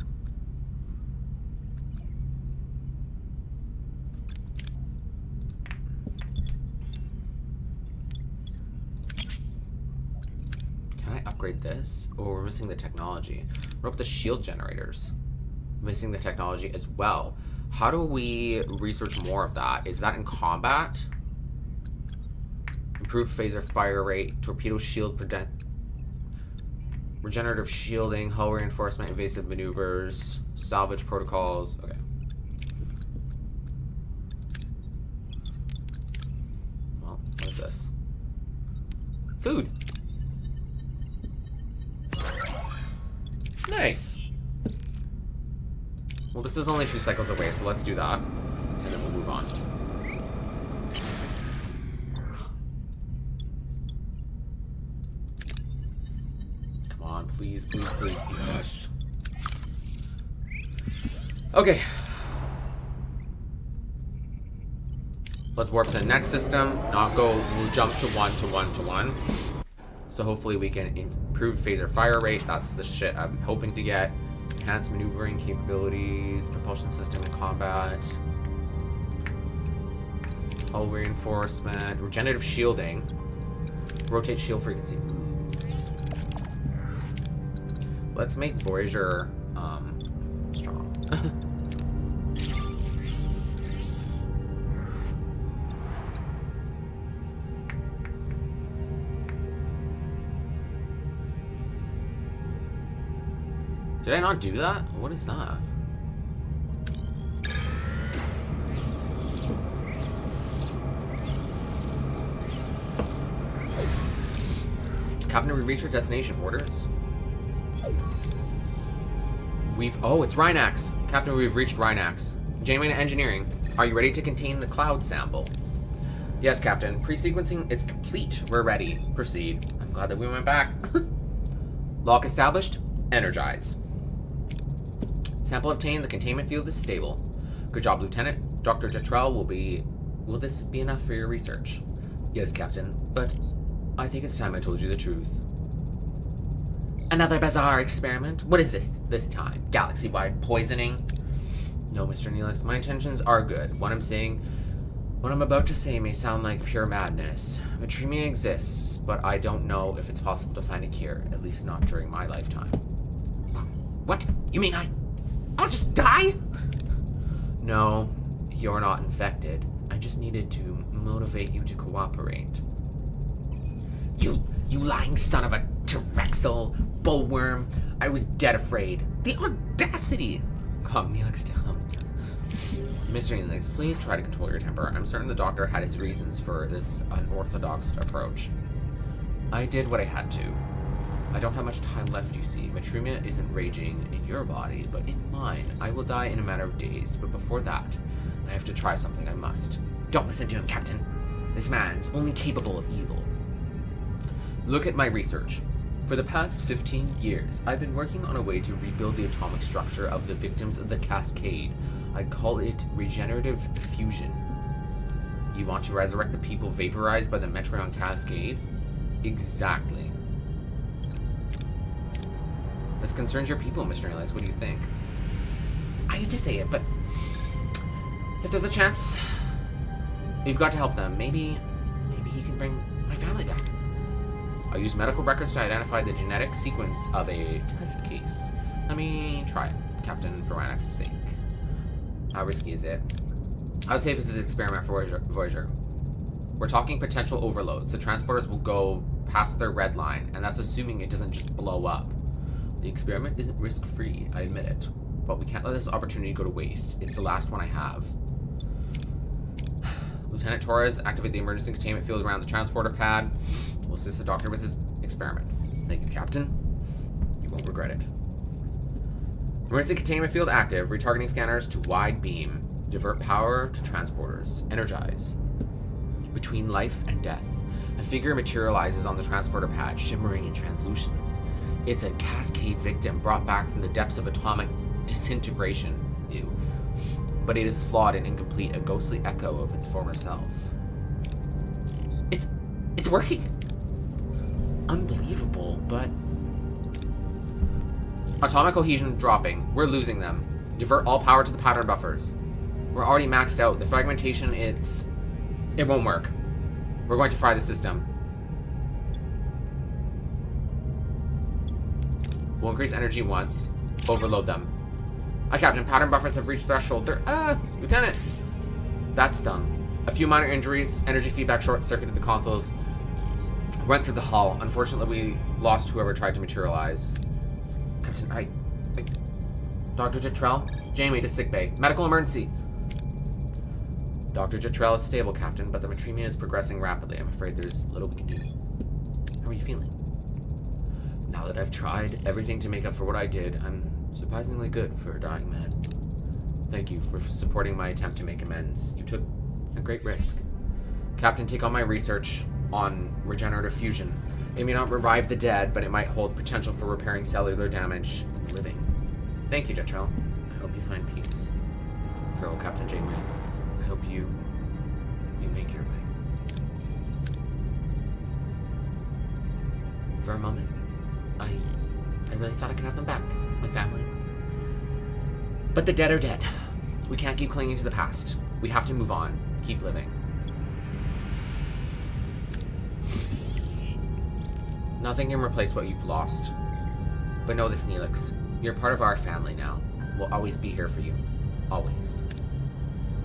Can I upgrade this? Oh, we're missing the technology. What about the shield generators? Missing the technology as well. How do we research more of that? Is that in combat? Improved phaser fire rate, torpedo shield regenerative shielding, hull reinforcement, evasive maneuvers, salvage protocols. Okay. Well, what is this? Food. Nice. Well, this is only 2 cycles away, so let's do that. And then we'll move on. Please, please, please. Yes. Okay. Let's warp to the next system. We'll jump to 1 to 1 to 1. So hopefully we can improve phaser fire rate. That's the shit I'm hoping to get. Enhanced maneuvering capabilities, propulsion system in combat. Hull reinforcement, regenerative shielding. Rotate shield frequency. Let's make Voyager, strong. Did I not do that? What is that? Captain, we reached our destination. Orders? Oh, it's Rhinax. Captain, we've reached Rhinax. Janeway Engineering, are you ready to contain the cloud sample? Yes, Captain. Pre-sequencing is complete. We're ready. Proceed. I'm glad that we went back. Lock established. Energize. Sample obtained. The containment field is stable. Good job, Lieutenant. Dr. Jetrel will this be enough for your research? Yes, Captain. But I think it's time I told you the truth. Another bizarre experiment? What is this time? Galaxy-wide poisoning? No, Mr. Neelix, my intentions are good. What I'm about to say may sound like pure madness. Matremia exists, but I don't know if it's possible to find a cure, at least not during my lifetime. What? You mean I'll just die? No, you're not infected. I just needed to motivate you to cooperate. You lying son of a Tuvixal bullworm. I was dead afraid. The audacity! Come, Neelix, come. Mr. Neelix, please try to control your temper. I'm certain the doctor had his reasons for this unorthodox approach. I did what I had to. I don't have much time left, you see. Matremia isn't raging in your body, but in mine. I will die in a matter of days, but before that, I have to try something. I must. Don't listen to him, Captain. This man's only capable of evil. Look at my research. For the past 15 years, I've been working on a way to rebuild the atomic structure of the victims of the Cascade. I call it regenerative fusion. You want to resurrect the people vaporized by the Metreon Cascade? Exactly. This concerns your people, Mr. Alex. What do you think? I hate to say it, but If there's a chance, we've got to help them. Maybe he can bring my family back. I'll use medical records to identify the genetic sequence of a test case. Let me try it, Captain, for Ryanax's sake. How risky is it? How safe is this experiment for Voyager? We're talking potential overloads. The transporters will go past their red line, and that's assuming it doesn't just blow up. The experiment isn't risk-free, I admit it. But we can't let this opportunity go to waste. It's the last one I have. Lieutenant Torres, activate the emergency containment field around the transporter pad. We'll assist the doctor with his experiment. Thank you, Captain. You won't regret it. Emergency containment field active. Retargeting scanners to wide beam. Divert power to transporters. Energize. Between life and death, a figure materializes on the transporter pad, shimmering and translucent. It's a Cascade victim brought back from the depths of atomic disintegration. Ew. But it is flawed and incomplete, a ghostly echo of its former self. It's working! Unbelievable, but... Atomic cohesion dropping. We're losing them. Divert all power to the pattern buffers. We're already maxed out. The fragmentation, it won't work. We're going to fry the system. We'll increase energy once. Overload them. Captain, pattern buffers have reached threshold. Lieutenant! That stung. A few minor injuries, energy feedback short-circuited the consoles, went through the hull. Unfortunately, we lost whoever tried to materialize. Captain, Dr. Jetrell? Jamie to sickbay. Medical emergency! Dr. Jetrell is stable, Captain, but the matremia is progressing rapidly. I'm afraid there's little we can do. How are you feeling? Now that I've tried everything to make up for what I did, I'm surprisingly good for a dying man. Thank you for supporting my attempt to make amends. You took a great risk. Captain, take on my research on regenerative fusion. It may not revive the dead, but it might hold potential for repairing cellular damage in the living. Thank you, Jetrell. I hope you find peace. Farewell, Captain Janeway. I hope you make your way. For a moment, I really thought I could have them back. My family. But the dead are dead. We can't keep clinging to the past. We have to move on. Keep living. Nothing can replace what you've lost. But know this, Neelix. You're part of our family now. We'll always be here for you. Always.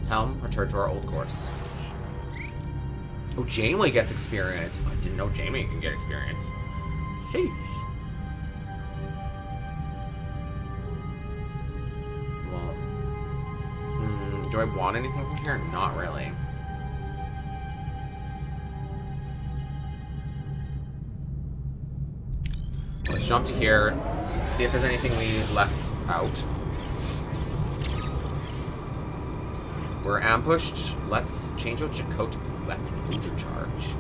Helm, return to our old course. Oh, Janeway gets experience. I didn't know Janeway can get experience. Sheesh. Do I want anything from here? Not really. Let's jump to here, see if there's anything we left out. We're ambushed. Let's change out Chakotay weapon overcharge.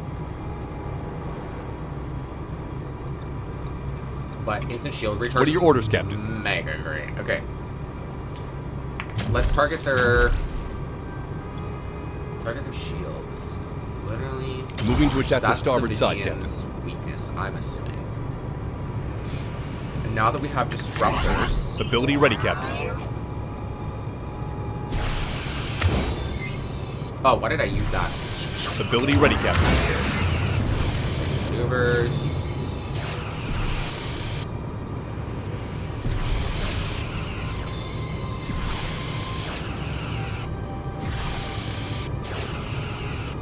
But instant shield recharge. What are your orders, Captain? Mega great. Okay. Let's target their shields. Literally. Moving to attack the That's starboard the side, Captain. Vivian's weakness, I'm assuming. And now that we have disruptors. Ability ready, Captain. Oh, why did I use that? Ability ready, Captain. Maneuvers.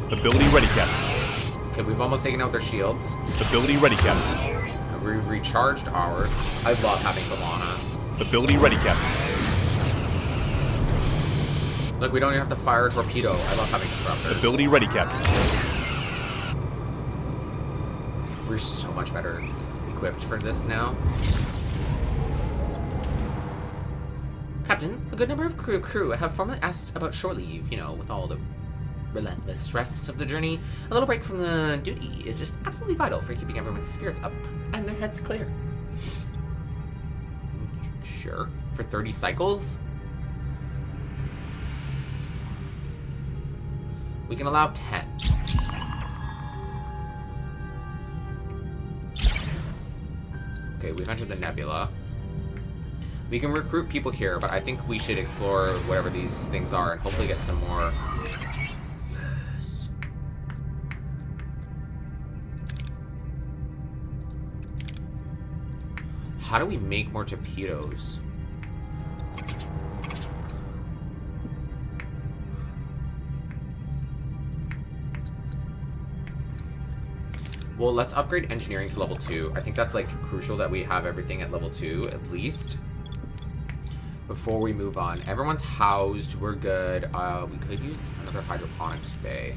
Ability ready, Captain. Okay, we've almost taken out their shields. Ability ready, Captain. We've recharged ours. I love having B'Elanna. Ability ready, Captain. Look, we don't even have to fire a torpedo. I love having disruptors. Ability ready, Captain. We're so much better equipped for this now. Captain, a good number of crew have formally asked about shore leave, you know, with all the relentless stress of the journey. A little break from the duty is just absolutely vital for keeping everyone's spirits up and their heads clear. Sure. For 30 cycles? We can allow 10. Okay, we've entered the nebula. We can recruit people here, but I think we should explore whatever these things are and hopefully get some more. How do we make more torpedoes? Well, let's upgrade engineering to level 2. I think that's like crucial that we have everything at level 2 at least before we move on. Everyone's housed. We're good. We could use another hydroponics bay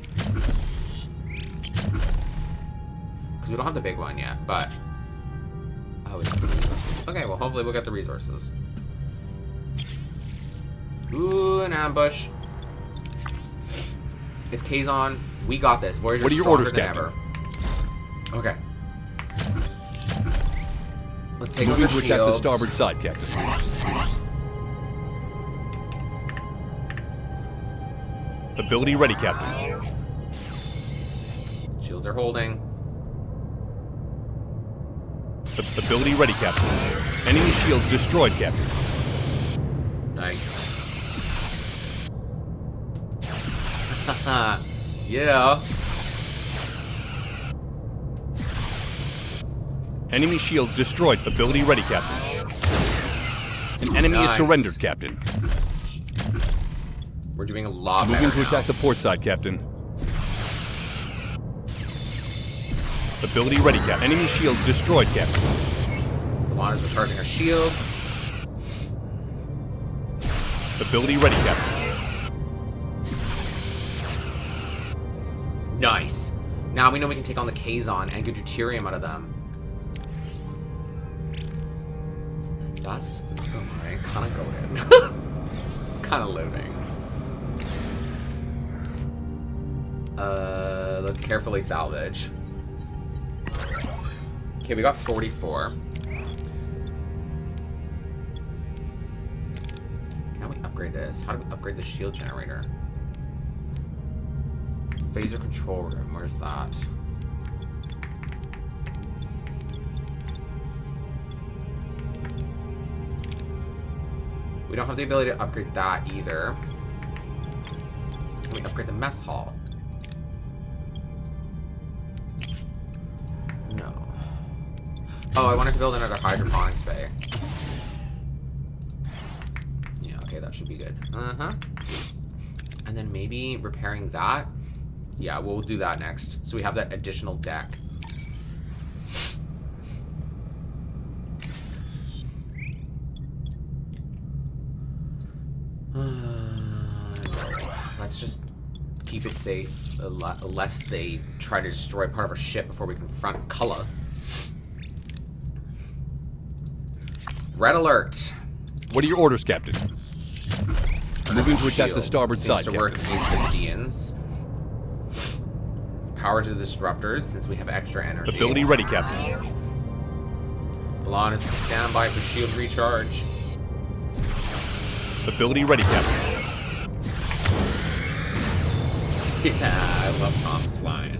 because we don't have the big one yet. But okay. Well, hopefully we'll get the resources. Ooh, an ambush. It's Kazon. We got this. Voyager's what are your stronger orders, than Captain? ever. Okay. Let's take Moving out to the attack the shields. starboard side, Captain. Ability ready, Captain. Shields are holding. Ability ready, Captain. Enemy shields destroyed, Captain. Nice. Yeah. Enemy shields destroyed. Ability ready, Captain. An enemy is Nice. surrendered, Captain. We're doing a lot better Moving to now. attack the port side, Captain. Ability ready, Captain. Enemy shields destroyed, Captain. Luana's recharging her shields. Ability ready, Captain. Nice. Now we know we can take on the Kazon and get deuterium out of them. That's alright. Kind of go in. Kind of living. Let's carefully salvage. Okay, we got 44. How do we upgrade this? How do we upgrade the shield generator? Phaser control room. Where's that? We don't have the ability to upgrade that either. Can we upgrade the mess hall? No. Oh, I wanted to build another hydroponics bay. Yeah, okay, that should be good. Uh-huh. And then maybe repairing that. Yeah, we'll do that next. So we have that additional deck. Let's just keep it safe, unless they try to destroy part of our ship before we confront Cullah. Red alert. What are your orders, Captain? Moving to attack the Shields. starboard Seems side, to work Captain. against the Deans. Power to the disruptors, since we have extra energy. Ability ready, Captain. Blonde is standby for shield recharge. Ability ready, Captain. Yeah, I love Tom's flying.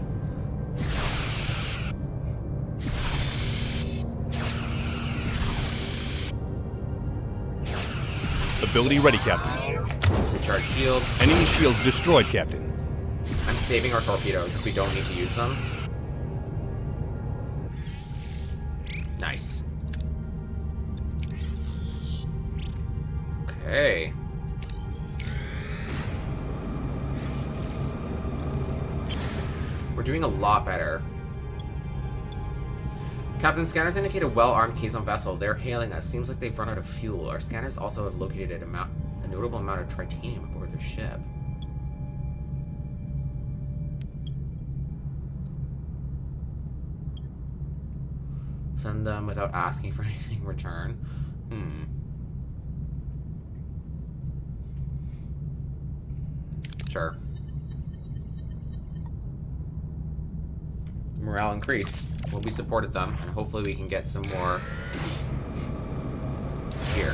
Ability ready, Captain. Recharge shields. Enemy shields destroyed, Captain. I'm saving our torpedoes if we don't need to use them. Nice. Okay. We're doing a lot better. Captain, scanners indicate a well-armed Kazon vessel. They're hailing us. Seems like they've run out of fuel. Our scanners also have located a notable amount of tritanium aboard their ship. Send them without asking for anything in return. Sure. Morale increased. Well, we supported them, and hopefully we can get some more here.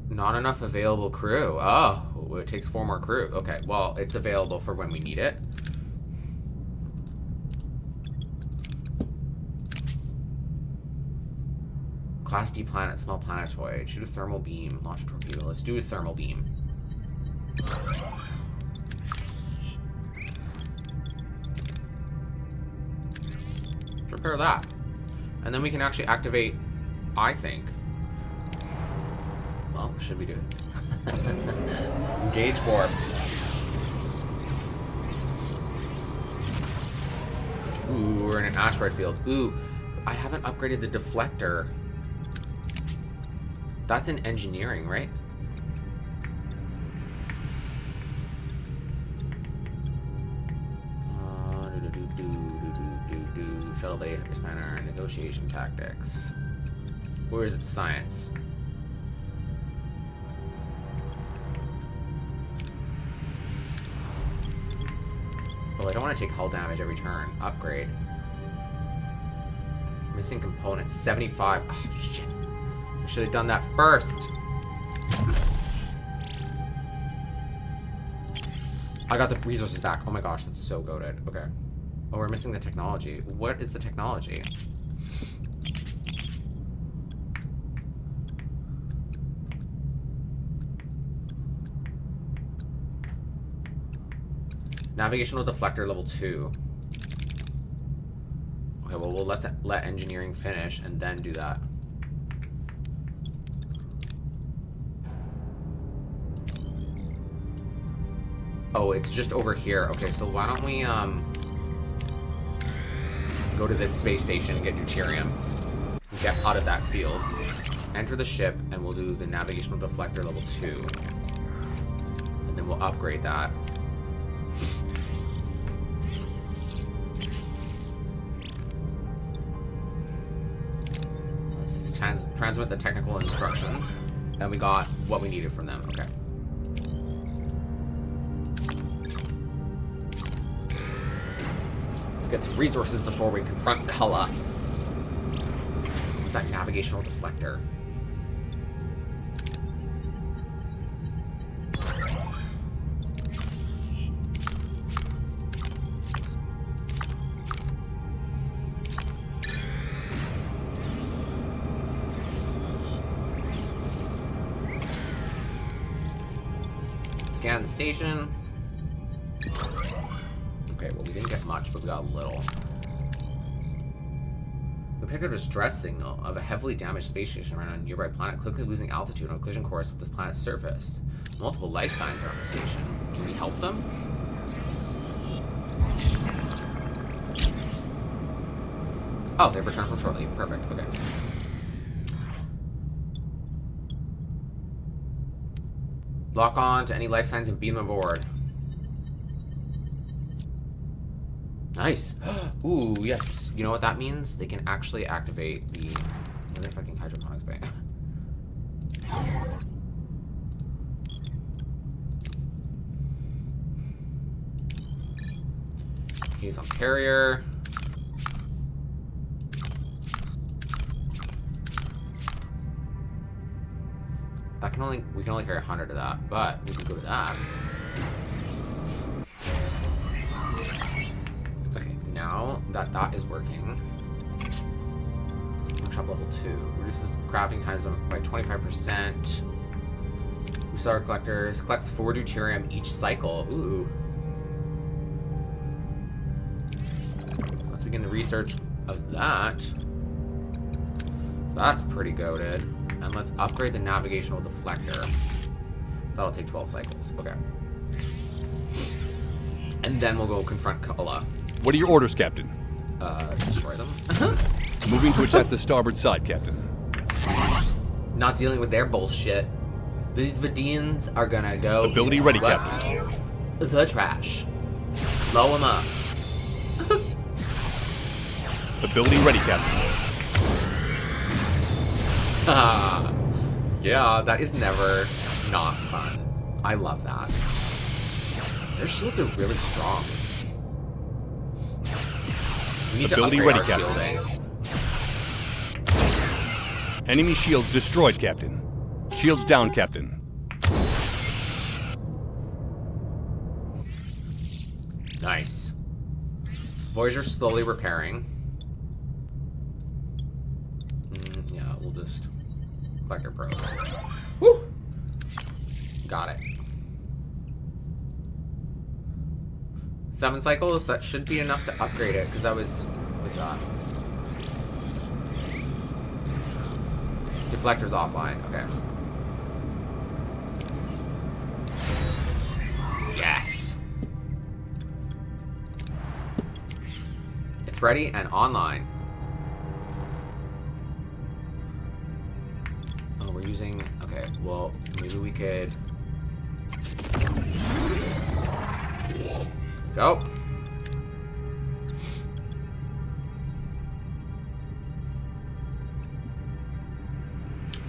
Not enough available crew. Oh, it takes 4 more crew. Okay, well, it's available for when we need it. Class D planet, small planetoid. Shoot a thermal beam. Launch a torpedo. Let's do a thermal beam. Let's repair that. And then we can actually activate, I think. Well, what should we do? Engage warp. Ooh, we're in an asteroid field. Ooh, I haven't upgraded the deflector. That's in engineering, right? Shuttle bay expander, negotiation tactics. Where is it? Science. Oh, I don't want to take hull damage every turn. Upgrade. Missing components. 75. Oh, shit. I should have done that first. I got the resources back. Oh my gosh, that's so goated. Okay. Oh, we're missing the technology. What is the technology? Navigational deflector level 2. Okay, well, we'll let engineering finish and then do that. Oh, it's just over here. Okay, so why don't we go to this space station and get deuterium. Get out of that field. Enter the ship, and we'll do the navigational deflector level 2. And then we'll upgrade that. Let's transmit the technical instructions. And we got what we needed from them. Okay. Get some resources before we confront Cullah. That navigational deflector. Scan the station. Okay, well, we didn't get much, but we got a little. We picked up a distress signal of a heavily damaged space station around a nearby planet, quickly losing altitude on a collision course with the planet's surface. Multiple life signs are on the station. Can we help them? Oh, they've returned from shore leave. Perfect. Okay. Lock on to any life signs and beam aboard. Nice. Ooh, yes. You know what that means? They can actually activate the motherfucking hydroponics bay. He's on carrier. We can only carry 100 of that, but we can go to that. Now that that is working, workshop level 2 reduces crafting times by 25%. Reseller collectors collects 4 deuterium each cycle. Ooh. Let's begin the research of that. That's pretty goated. And let's upgrade the navigational deflector. That'll take 12 cycles. Okay. And then we'll go confront Cullah. What are your orders, Captain? Destroy them. Moving to attack the starboard side, Captain. Not dealing with their bullshit. These Vidians are gonna go... Ability ready, Captain. The trash. Blow them up. Ability ready, Captain. Yeah, that is never not fun. I love that. Their shields are really strong. We need Ability to ready, upgrade our Captain. shielding. Enemy shields destroyed, Captain. Shields down, Captain. Nice. Voyager slowly repairing. Yeah, we'll just... Collector probes. Woo! Got it. 7 cycles, that should be enough to upgrade it, because that was... What was that? Deflector's offline, okay. Yes! It's ready and online. Oh, we're using... Okay, well, maybe we could... Go!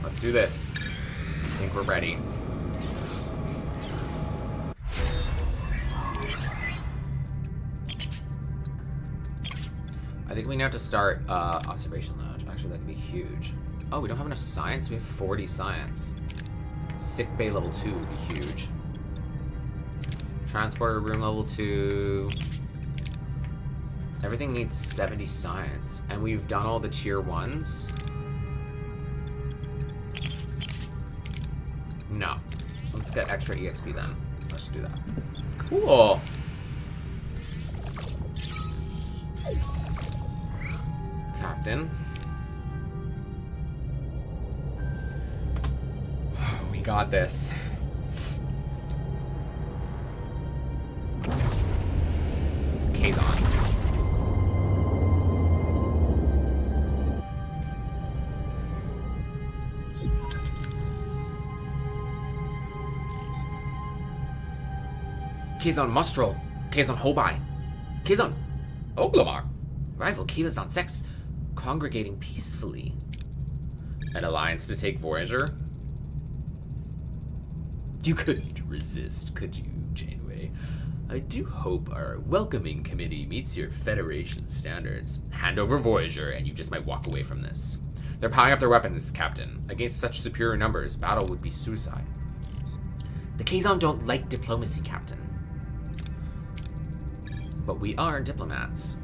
Let's do this. I think we're ready. I think we now have to start observation lounge. Actually, that could be huge. Oh, we don't have enough science? We have 40 science. Sick bay level 2 would be huge. Transporter room level 2. Everything needs 70 science. And we've done all the tier 1s. No. Let's get extra EXP then. Let's do that. Cool. Captain. We got this. Kazon. Kazon Mustral. Kazon Hobai. Kazon Oglamar. Rival Kazon Sex congregating peacefully. An alliance to take Voyager? You couldn't resist, could you, Janeway? I do hope our welcoming committee meets your Federation standards. Hand over Voyager, and you just might walk away from this. They're piling up their weapons, Captain. Against such superior numbers, battle would be suicide. The Kazon don't like diplomacy, Captain. But we are diplomats.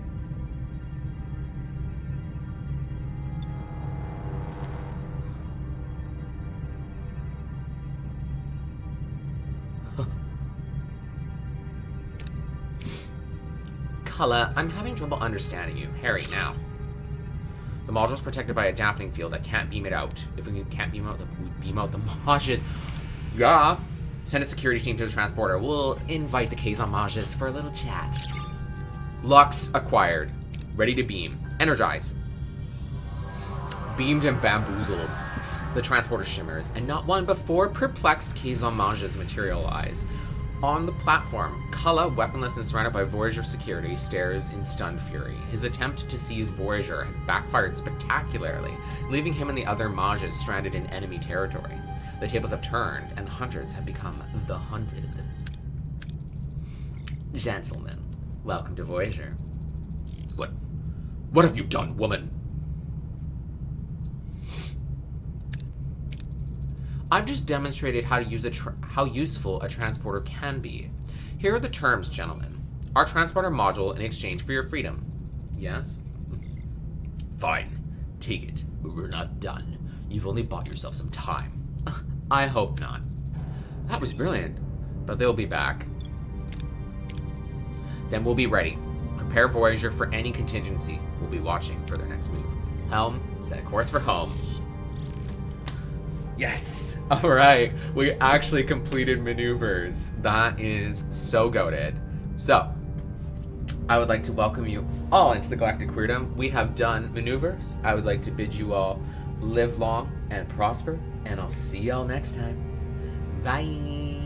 Cullen, I'm having trouble understanding you. Harry, now. The module's protected by a dampening field that can't beam it out. If we can't beam out the Mages. Yeah. Send a security team to the transporter. We'll invite the Kazon Mages for a little chat. Lux acquired. Ready to beam. Energize. Beamed and bamboozled. The transporter shimmers, and not one but 4 perplexed Kazon Mages materialize. On the platform, Cullen, weaponless and surrounded by Voyager security, stares in stunned fury. His attempt to seize Voyager has backfired spectacularly, leaving him and the other Mages stranded in enemy territory. The tables have turned, and the hunters have become the hunted. Gentlemen, welcome to Voyager. What have you done, woman? I've just demonstrated how to use how useful a transporter can be. Here are the terms, gentlemen. Our transporter module in exchange for your freedom. Yes? Fine. Take it, but we're not done. You've only bought yourself some time. I hope not. That was brilliant. But they'll be back. Then we'll be ready. Prepare Voyager for any contingency. We'll be watching for their next move. Helm, set a course for home. Yes! Alright, we actually completed maneuvers. That is so goated. So, I would like to welcome you all into the Galactic Queerdom. We have done maneuvers. I would like to bid you all live long and prosper, and I'll see y'all next time. Bye!